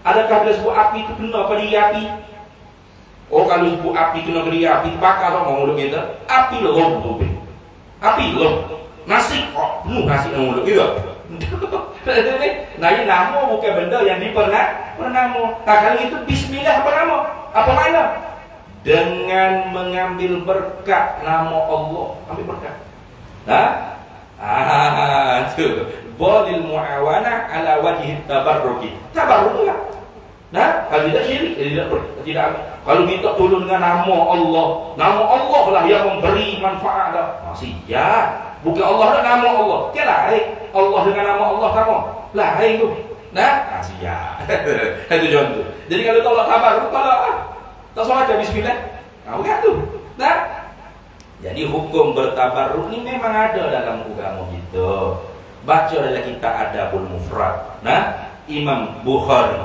Adakah bila sebut api itu kena pada diri api? Oh, kalau sebut api kena pada diri api, bakar sama mulut kita. Api lom tu. Api lom. Nasi, penuh nasi dalam mulut kita. Nah, ini nama bukan benda yang dipernama. Nah, kalau itu bismillah apa nama? Apa makna? Dengan mengambil berkat nama Allah. Ambil berkat. Tu Badil mu'awanah ala wajih tabarruki. Tabarruk lah. Nah, kalau tidak syirik, tidak. Kalau minta tolong dengan nama Allah lah yang memberi manfaat dah. Siap. Bukan Allah dan nama Allah. Lain. Allah dengan nama Allah sama. Lain tu. Nah, siap. Itu contoh. Jadi kalau tolak tabarruk, tolak tak salah aja bismillah. Bukan tu. Nah, jadi hukum bertabarruk ni memang ada dalam agama kita. Baca dalam kitab Adabul Mufrad. Nah, Imam Bukhari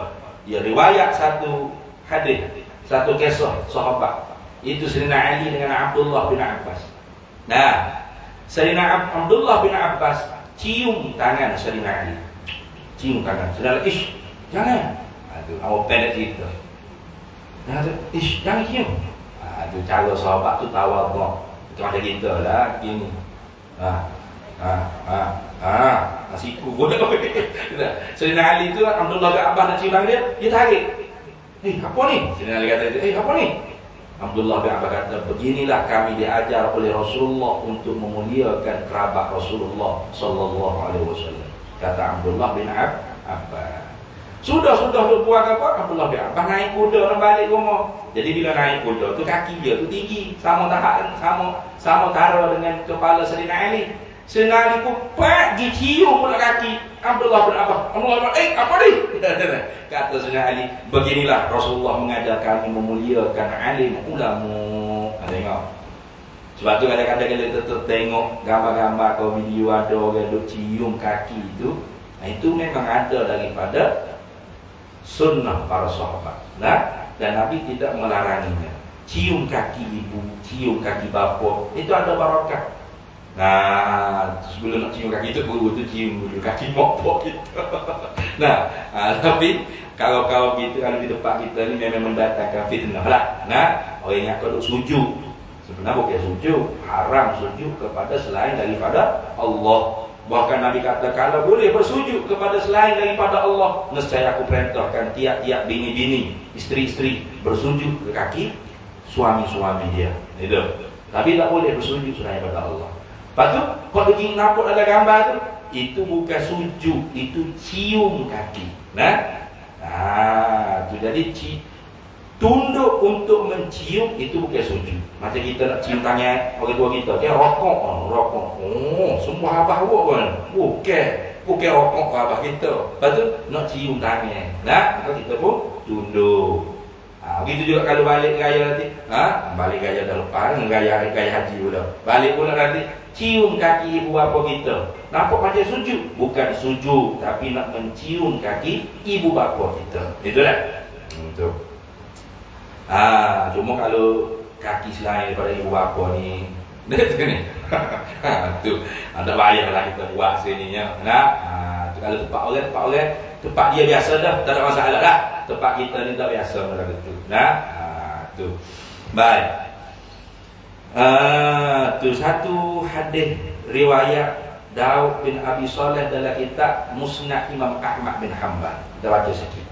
dia riwayat satu hadis, satu kisah sahabat. Itu Sayyidina Ali dengan Abdullah bin Abbas. Nah, Sayyidina Abdullah bin Abbas cium tangan Sayyidina Ali. Cium tangan. Saudara, jangan. Aduh, awak pendek cerita. Nah, jangan cium. Aduh, cara sahabat tu tawadhu. Macam kita lah gini. Siku boleh. Sayyidina Ali tu Abdullah bin Abbas nak cium dia tarik. Apa ni? Sayyidina Ali kata itu, apa ni? Abdullah bin Abbas kata, beginilah kami diajar oleh Rasulullah untuk memuliakan kerabat Rasulullah sallallahu alaihi wasallam. Kata Abdullah bin Abbas. Sudah buat apa? Abdullah bin Abbas naik kuda dan balik rumah. Jadi bila naik kuda tu kaki dia tu tinggi, sama tara dengan kepala Sayyidina Ali. Sayyidina Ali pun pergi cium pula kaki Abdullah bin Abbas. Apa ni? Kata Sayyidina Ali, beginilah Rasulullah mengajar kami memuliakan alim ulama. Tengok. Sebab tu kadang-kadang kita tengok gambar-gambar atau video ada orang duk cium kaki itu, itu memang ada daripada sunnah para sahabat. Nah, dan Nabi tidak melarangnya. Cium kaki ibu, cium kaki bapa, itu ada barakah. Nah, sebelum nak cium kaki itu, guru tu cium dulu kaki bapak kita. Nah, tapi kalau gitu, kalau di tempat kita ni memang mendatangkan fitnah lah. Nah, orang yang kalau sujud, sebenarnya bukan sujud, haram sujud kepada selain daripada Allah. Bahkan Nabi kata, kalau boleh bersujud kepada selain daripada Allah, nescaya aku perintahkan tiap-tiap bini-bini, isteri-isteri bersujud ke kaki suami-suami dia. Itu. Tapi tak boleh bersujud selain daripada Allah. Lepas tu, kalau kita nampak ada gambar tu, itu bukan sujud, itu cium kaki. Nah, tu jadi tunduk untuk mencium itu bukan sujud. Macam kita nak cium tangan orang tua kita, dia rokok. Semua abah buat pun. Bukan rokok abah kita. Lepas tu nak cium tangan. Nah, maka kita pun tunduk. Begitu juga kalau balik raya nanti. Balik raya dah lepas dengan raya haji pula. Balik pula nanti cium kaki ibu bapa kita. Nampak macam sujud? Bukan sujud, tapi nak mencium kaki ibu bapa kita. Itu dah. Betul. Cuma kalau kaki selain daripada ibu bapa ni, tu ni. Tu ada bayarlah kita buat sininya. Kalau tempat orang, tempat dia biasa dah, tak ada masalah dah. Tempat kita ni tak biasa macam tu. Tu. Baik. Tu satu hadis riwayat Daud bin Abi Saleh dalam kitab Musnad Imam Ahmad bin Hanbal. Kita baca sikit.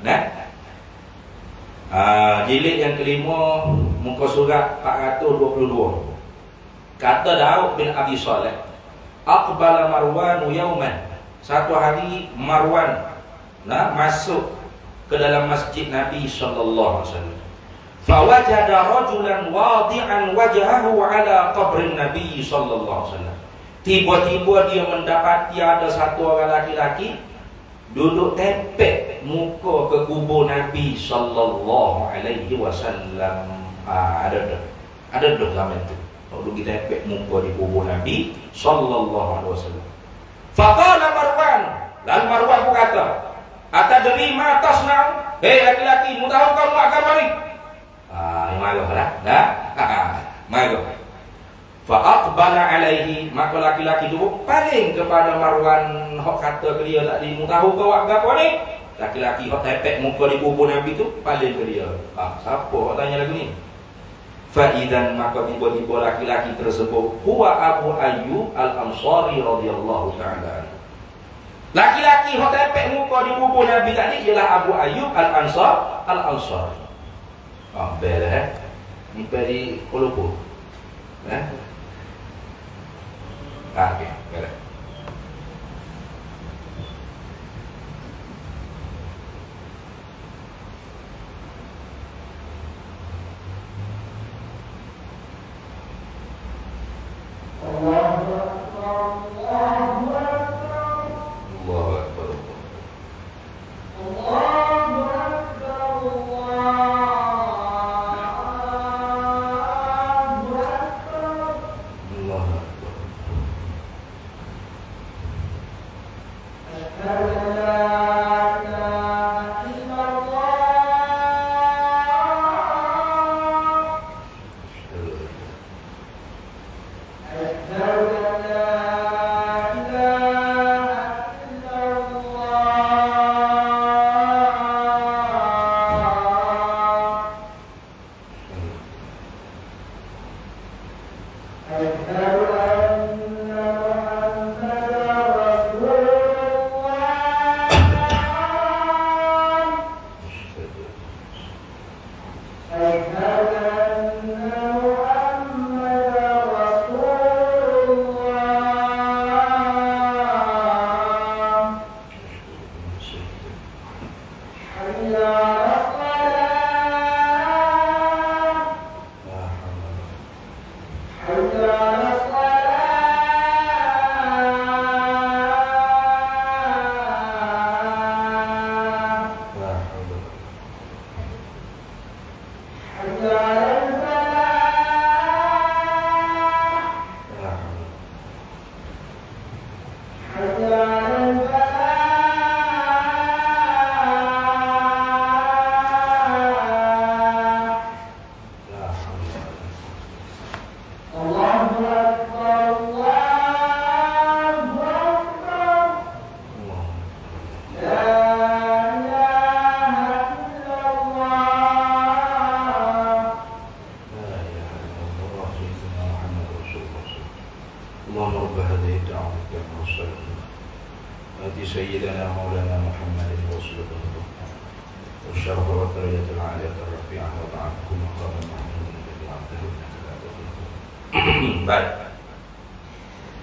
Jilid yang kelima, muka surat 422. Kata Daud bin Abi Saleh, aqbala Marwan yauman. Satu hari Marwan masuk ke dalam masjid Nabi sallallahu alaihi wasallam. Fawajada rajulan wadi'an wajhahu ala qabrin Nabi sallallahu alaihi wasallam. Tiba-tiba dia mendapati ada satu orang laki-laki duduk tepek muka ke kubur Nabi sallallahu alaihi wasallam. Ada dah zaman tu. Duduk kita tepek muka di kubur Nabi sallallahu alaihi wasallam. Faqala Marwan, lalu Marwan berkata, atadri ma tasna'u? Hei laki-laki, mu tahu kamu agama ni? Marahlah. Marah. Fa aqbala alaihi, maka laki-laki itu paling kepada Marwan, hok kata ke dia tadi, mu tahu kau agama ni? Laki-laki hok tepek muka di kubur Nabi tu paling ke dia. Siapa tanya lagu ni? Fa idzan, maka tiba-tiba laki-laki tersebut huwa Abu Ayyub Al-Ansari radhiyallahu ta'ala. Laki-laki hok tepek muka di kubur Nabi tadi ialah Abu Ayyub Al-Ansari. Belah ni dari Kuala Lumpur. Okey, belah. سيدنا مولانا محمد وصلى والشرف والدرجة العالية الرفيعة وضعف كل مقام محمود الذي عبده baik.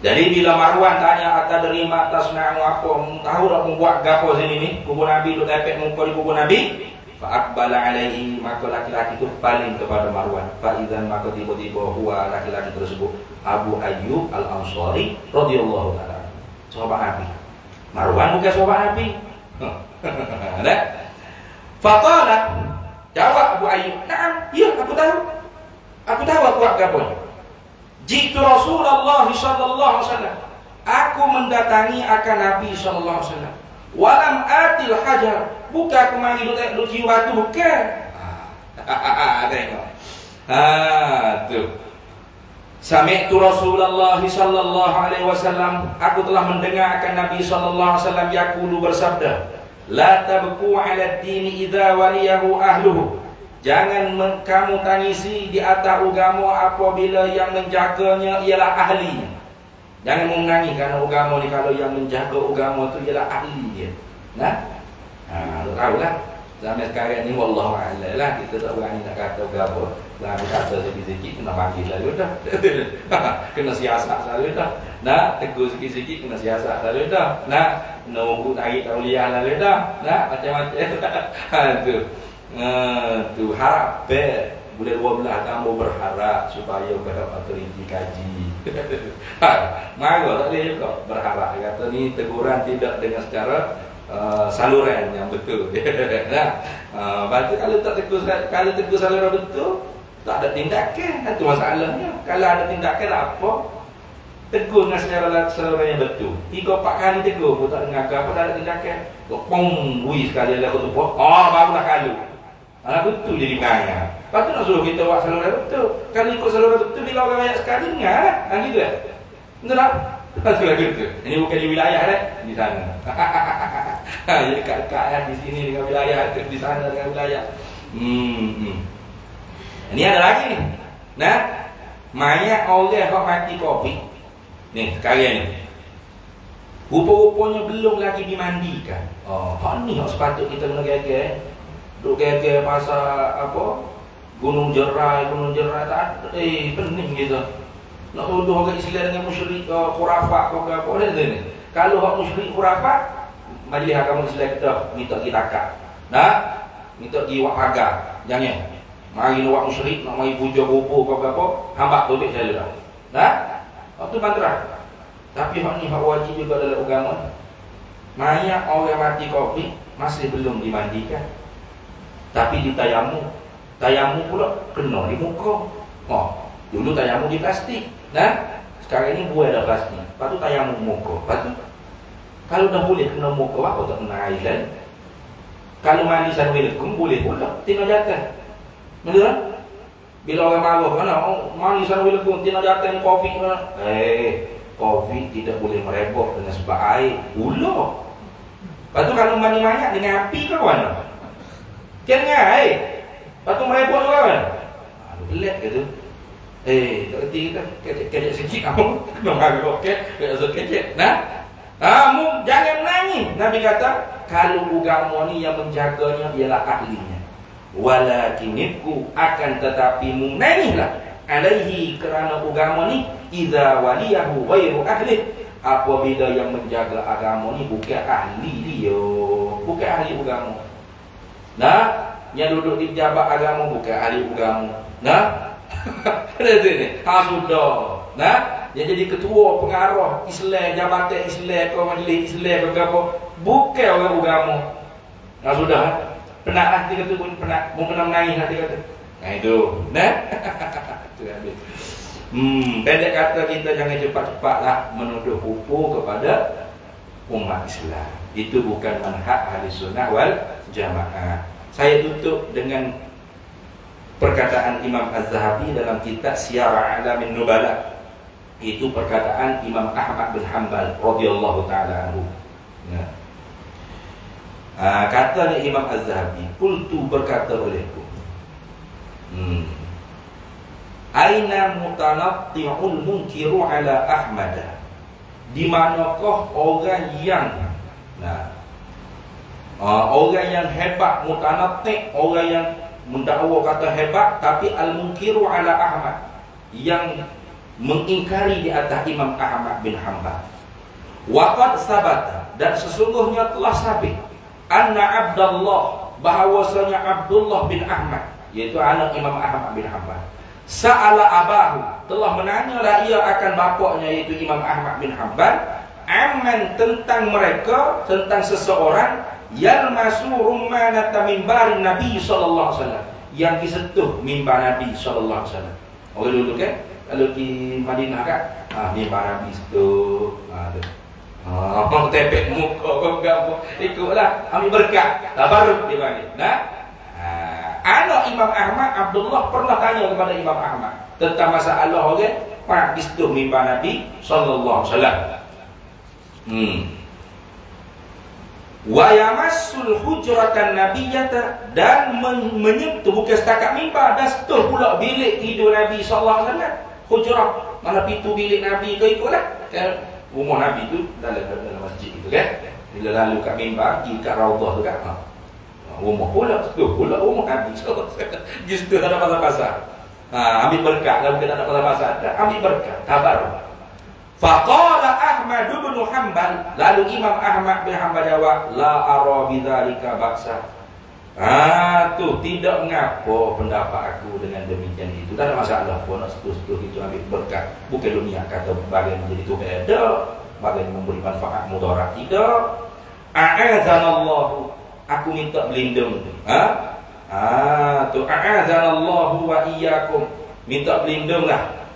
Jadi bila Marwan tanya atas derima atas na'u apa, tahu tak membuat gapo sini ni? Kubur Nabi duk lepek muka di kubur Nabi. Fa'aqbala alaihi, maka laki-laki itu paling kepada Marwan. Fa'idhan, maka tiba-tiba huwa laki-laki tersebut Abu Ayyub Al-Ansari radhiyallahu ta'ala, sahabat Nabi. Marwan bukan sahabat Nabi. Ada? Faqala, jawab Abu Ayyub, "Na'am, ya aku tahu. Aku tahu aku buat gapo. Jitu Rasulullah sallallahu alaihi wasallam. Aku mendatangi akan Nabi sallallahu alaihi wasallam. Walam atil hajar, bukan aku mari duk jiwa batu, bukan." Tengok. Tu. Sami'tu Rasulullah sallallahu alaihi wasallam, aku telah mendengar akan Nabi sallallahu alaihi wasallam yaqulu bersabda, "La tabku 'ala ad-dini idza waliyahu ahluhu." Jangan kamu tangisi di atas agama apabila yang menjaganya ialah ahlinya. Jangan menangis kerana agama ni kalau yang menjaga agama tu ialah ahli dia. Nah, tahulah. Zaman sekarang ni wallahu a'lam lah, kita tak berani nak kata agama. Lah kata sikit-sikit kena panggil lalu dah. Kena siasat lalu dah. Nah, tegur sikit-sikit kena siasat lalu dah. Nah, nunggu tarik tauliah lalu dah. Nah, macam-macam. Tu. Tu harap boleh 12 kamu berharap supaya berharap autoriti kaji. Marah tak boleh juga berharap. Dia kata ni teguran tidak dengan secara saluran yang betul. Nah, berarti kalau tegur saluran betul, tak ada tindakan. Itu masalahnya. Kalau ada tindakan apa? Tegur dengan secara saluran yang betul. 3-4 kali tegur pun tak dengar apa, tak ada tindakan. Pong, wui sekali ada aku tu. Barulah kalau. Betul jadi ngaya. Lepas tu nak suruh kita buat saluran betul. Kalau ikut saluran betul, bila orang banyak sekali dengar lah. Gitu lah. Betul tak? Betul lah gitu. Ini bukan di wilayah dah. Di sana. Jadi dekat-dekat lah. Di sini dengan wilayah. Di sana dengan wilayah. Ini ada lagi ni. Nah, mayat orang yang mati COVID. Ni, sekalian ni. Rupa-rupanya belum lagi dimandikan. Hak ni hak sepatut kita kena gaya-gaya. Duk gaya-gaya pasal apa? Gunung Jerai tak ada. Pening gitu. Nak tuduh orang Islam dengan musyrik khurafat ke apa ni. Kalau hak musyrik khurafat, majlis agama Islam kita minta kita akad. Nah, minta pergi wak pagar. Jangan. Mari nak wak musyrik, nak mari puja rupa ke apa, hambak tobek saya dah. Nah, waktu mantra. Tapi hak ni hak wajib juga dalam agama. Mayat orang mati COVID masih belum dimandikan. Tapi di tayamu pula kena di muka. Dulu tayamu di plastik. Nah, sekarang ini buat dah plastik. Lepas tu tayamu muka. Lepas tu, kalau dah boleh kena muka, apa tak kena air kan? Kalau mandi sanwilakum boleh pula. Tina jatuh. Betul tak? Bila orang marah, mandi sanwilakum, tina jatuh COVID. COVID tidak boleh merebak dengan sebab air. Pula. Lepas tu kalau mandi mayat dengan api ke mana? Kena air. Lepas tu merebak juga kan? Belat ke tu? Tak kerti kita. Kejap sikit kamu. Kena marah okey. Kejap. Nah? Jangan menangis. Nabi kata, kalau agama ni yang menjaganya ialah ahlinya. Walakinibku, akan tetapi menangislah alaihi kerana agama ni idza waliyahu ghairu ahli, apabila yang menjaga agama ni bukan ahli dia, bukan ahli agama. Nah, yang duduk di pejabat agama bukan ahli agama. Nah, ada ni. Sudah. Nah, yang jadi ketua pengarah Islam, jabatan Islam ke majlis Islam ke apa, bukan orang agama. Sudah. Penat lah dia kata pun penat, pun kena menangis lah dia kata. Nah itu. Nah. Itu habis. Pendek kata kita jangan cepat-cepatlah menuduh kupu kepada umat Islam. Itu bukan manhaj ahli sunnah wal jamaah. Saya tutup dengan perkataan Imam Az-Zahabi dalam kitab Siyar A'lamin Nubala. Itu perkataan Imam Ahmad bin Hanbal radhiyallahu taala anhu. Ya. Katanya Imam Az-Zahabi, qultu, berkata olehku, aina mutanatti'ul munkiru ala Ahmad, di manakah orang yang Orang yang hebat, mutanattik, orang yang mendakwa kata hebat, tapi al-munkiru ala Ahmad, yang mengingkari di atas Imam Ahmad bin Hanbal. Waqad sabata, dan sesungguhnya telah sabit, anna Abdullah, bahawasanya Abdullah bin Ahmad, yaitu anak Imam Ahmad bin Hanbal, sa'ala abahu, telah menanyalah ia akan bapaknya, yaitu Imam Ahmad bin Hanbal, aman, tentang mereka, tentang seseorang yalmasu rummanata mimbar Nabi sallallahu alaihi wasallam, yang disentuh mimbar Nabi sallallahu alaihi wasallam. Orang dulu kan kalau di Madinah kan, mimbar Nabi itu apa tepek muka kau gapo ikutlah ambil berkat tabarruk dia panggil. Nah, anak Imam Ahmad Abdullah pernah tanya kepada Imam Ahmad tentang masalah orang di situ mimbar Nabi sallallahu alaihi wasallam. Wa yamassul hujratan nabiyyata, dan menyentuh, bukan setakat mimbar, dan sentuh pula bilik tidur Nabi sallallahu alaihi wasallam. Hujrah, mana pintu bilik Nabi tu ikutlah. Kan rumah Nabi tu dalam masjid itu kan. Bila lalu kat mimbar, pergi kat raudhah tu kan. Rumah pula, sentuh pula rumah Nabi sallallahu alaihi wasallam. Justru tak ada pasal-pasal. Ambil berkat, kalau kita tak ada pasal-pasal, ambil berkat, tabarruk. Faqala Ahmad bin Hanbal, lalu Imam Ahmad bin Hanbal jawab, la ara bidzalika baksa. Tu tidak mengapa pendapat aku dengan demikian itu. Tak ada masalah pun nak setuh-setuh itu ambil berkat. Bukan dunia kata bagian menjadi tuhan ada, bagian memberi manfaat mudarat tidak. A'azanallahu, aku minta berlindung. Tu a'azanallahu wa iyyakum, minta berlindunglah.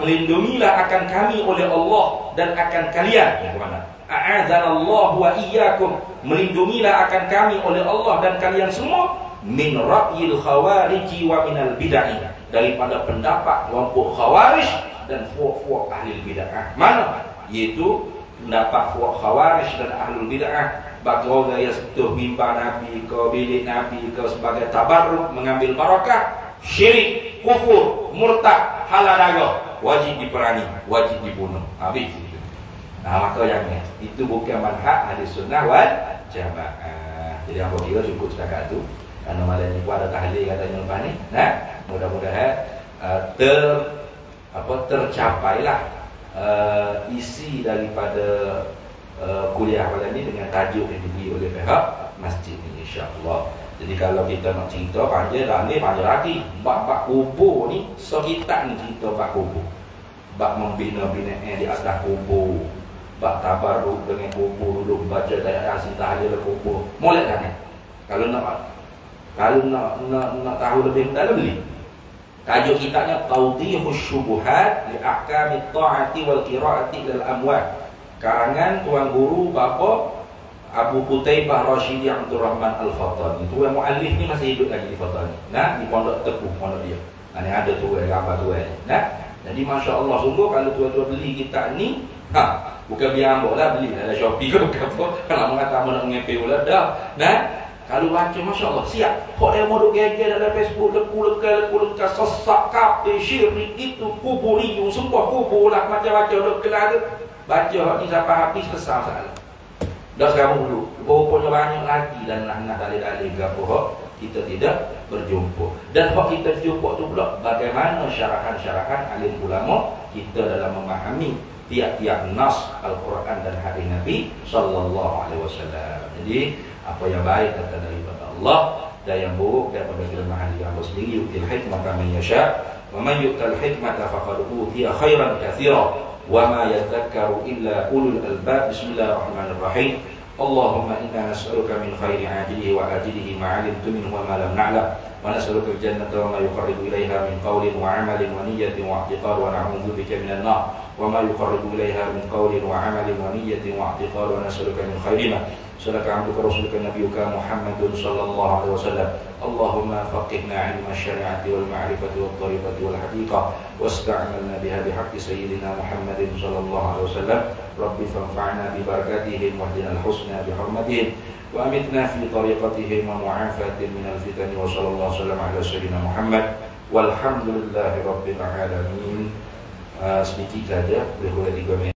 Melindungilah akan kami oleh Allah dan akan kalian. Yang mana? A'azanallahu wa iyyakum, melindungilah akan kami oleh Allah dan kalian semua, min ra'yil khawariji wa minal bid'ah, daripada pendapat kelompok khawarij dan fuak-fuak ahli bid'ah. Mana? Yaitu pendapat fuak khawarij dan ahli bid'ah. Bagi orang yang sentuh mimbar Nabi ke, bilik Nabi ke sebagai tabarruk, mengambil barakah, syirik, kufur, murtad, halal darah, wajib diperangi, wajib dibunuh. Habis itu. Maka yang itu bukan manhaj ahli sunnah wal jamaah. Jadi apa kira cukup setakat itu. Karena malam ni pun ada tahlil katanya lepas ni. Nah, mudah-mudahan tercapailah isi daripada kuliah malam ni dengan tajuk yang diberi oleh pihak masjid ni, insya-Allah. Jadi kalau kita nak cerita panjang lagi. Bab kubur ni, so kita ni cerita bab kubur. Bab membina-bina di atas kubur. Bab tabarruk dengan kubur, duduk baca ayat Yasin, tahlil kubur. Molek kan? Kalau nak tahu lebih dalam ni. Tajuk kitabnya Tawdihus Syubuhat li Ahkamit Ta'ati wal Qira'ati lil Amwat. Karangan tuan guru Bapa Abu Qutaibah Rashidi Abdul Rahman Al-Fatani. Itu yang muallif ni masih hidup lagi di Fatani. Nah, di pondok Tepuh, pondok dia. Ini ada tu gambar tu Nah, jadi masya-Allah sungguh kalau tuan-tuan beli kitab ni, bukan biar ambil lah, beli dalam Shopee ke bukan apa. Kalau mengatakan nak mengepe pula dah. Nah, kalau baca masya-Allah siap. Kok dia mau duk geger dalam Facebook, leku-leku sesak kafir syirik itu kuburiyu, semua kubur lah macam-macam duk kelar tu. Baca ni sampai habis selesai masalah. Dah sekarang dulu, rupanya banyak lagi dan nak dalil-dalil berapa kita tidak berjumpa. Dan hak kita jumpa tu pula bagaimana syarahan-syarahan alim ulama kita dalam memahami tiap-tiap nas Al-Quran dan hadis Nabi sallallahu alaihi wasallam. Jadi apa yang baik datang daripada Allah dan yang buruk daripada kelemahan diri hamba sendiri. Yu'til hikmata man yasha wa man yu'tal hikmata faqad utiya khairan katsira wa ma yadhakkaru illa ulul albab. Bismillahirrahmanirrahim. Allahumma inna nas'aluka min khairi ajilihi wa ajilihi ma 'alimtu minhu wa ma lam na'lam wa nas'aluka al-jannata wa ma yuqarribu ilayha min qawlin wa 'amalin wa niyyatin wa i'tiqad wa na'udzu bika minan nar wa ma yuqarribu ilayha min qawlin wa 'amalin wa niyyatin wa i'tiqad wa nas'aluka min khairi ma salaka 'abduka rasulika nabiyyuka Muhammadun sallallahu alaihi wasallam. Allahumma faqihna 'ilma asy-syari'ati wal ma'rifati wat tariqati wal haqiqah wasta'malna biha bihaqqi sayyidina Muhammadin sallallahu alaihi wasallam. Rabbi fanfa'na bi barakatihim wahdina al-husna bi hurmatihim wa amitna fi tariqatihim wa mu'afatin min al-fitan wa sallallahu alaihi ala sayyidina Muhammad walhamdulillahi rabbil alamin. Sedikit saja, boleh 3 minit.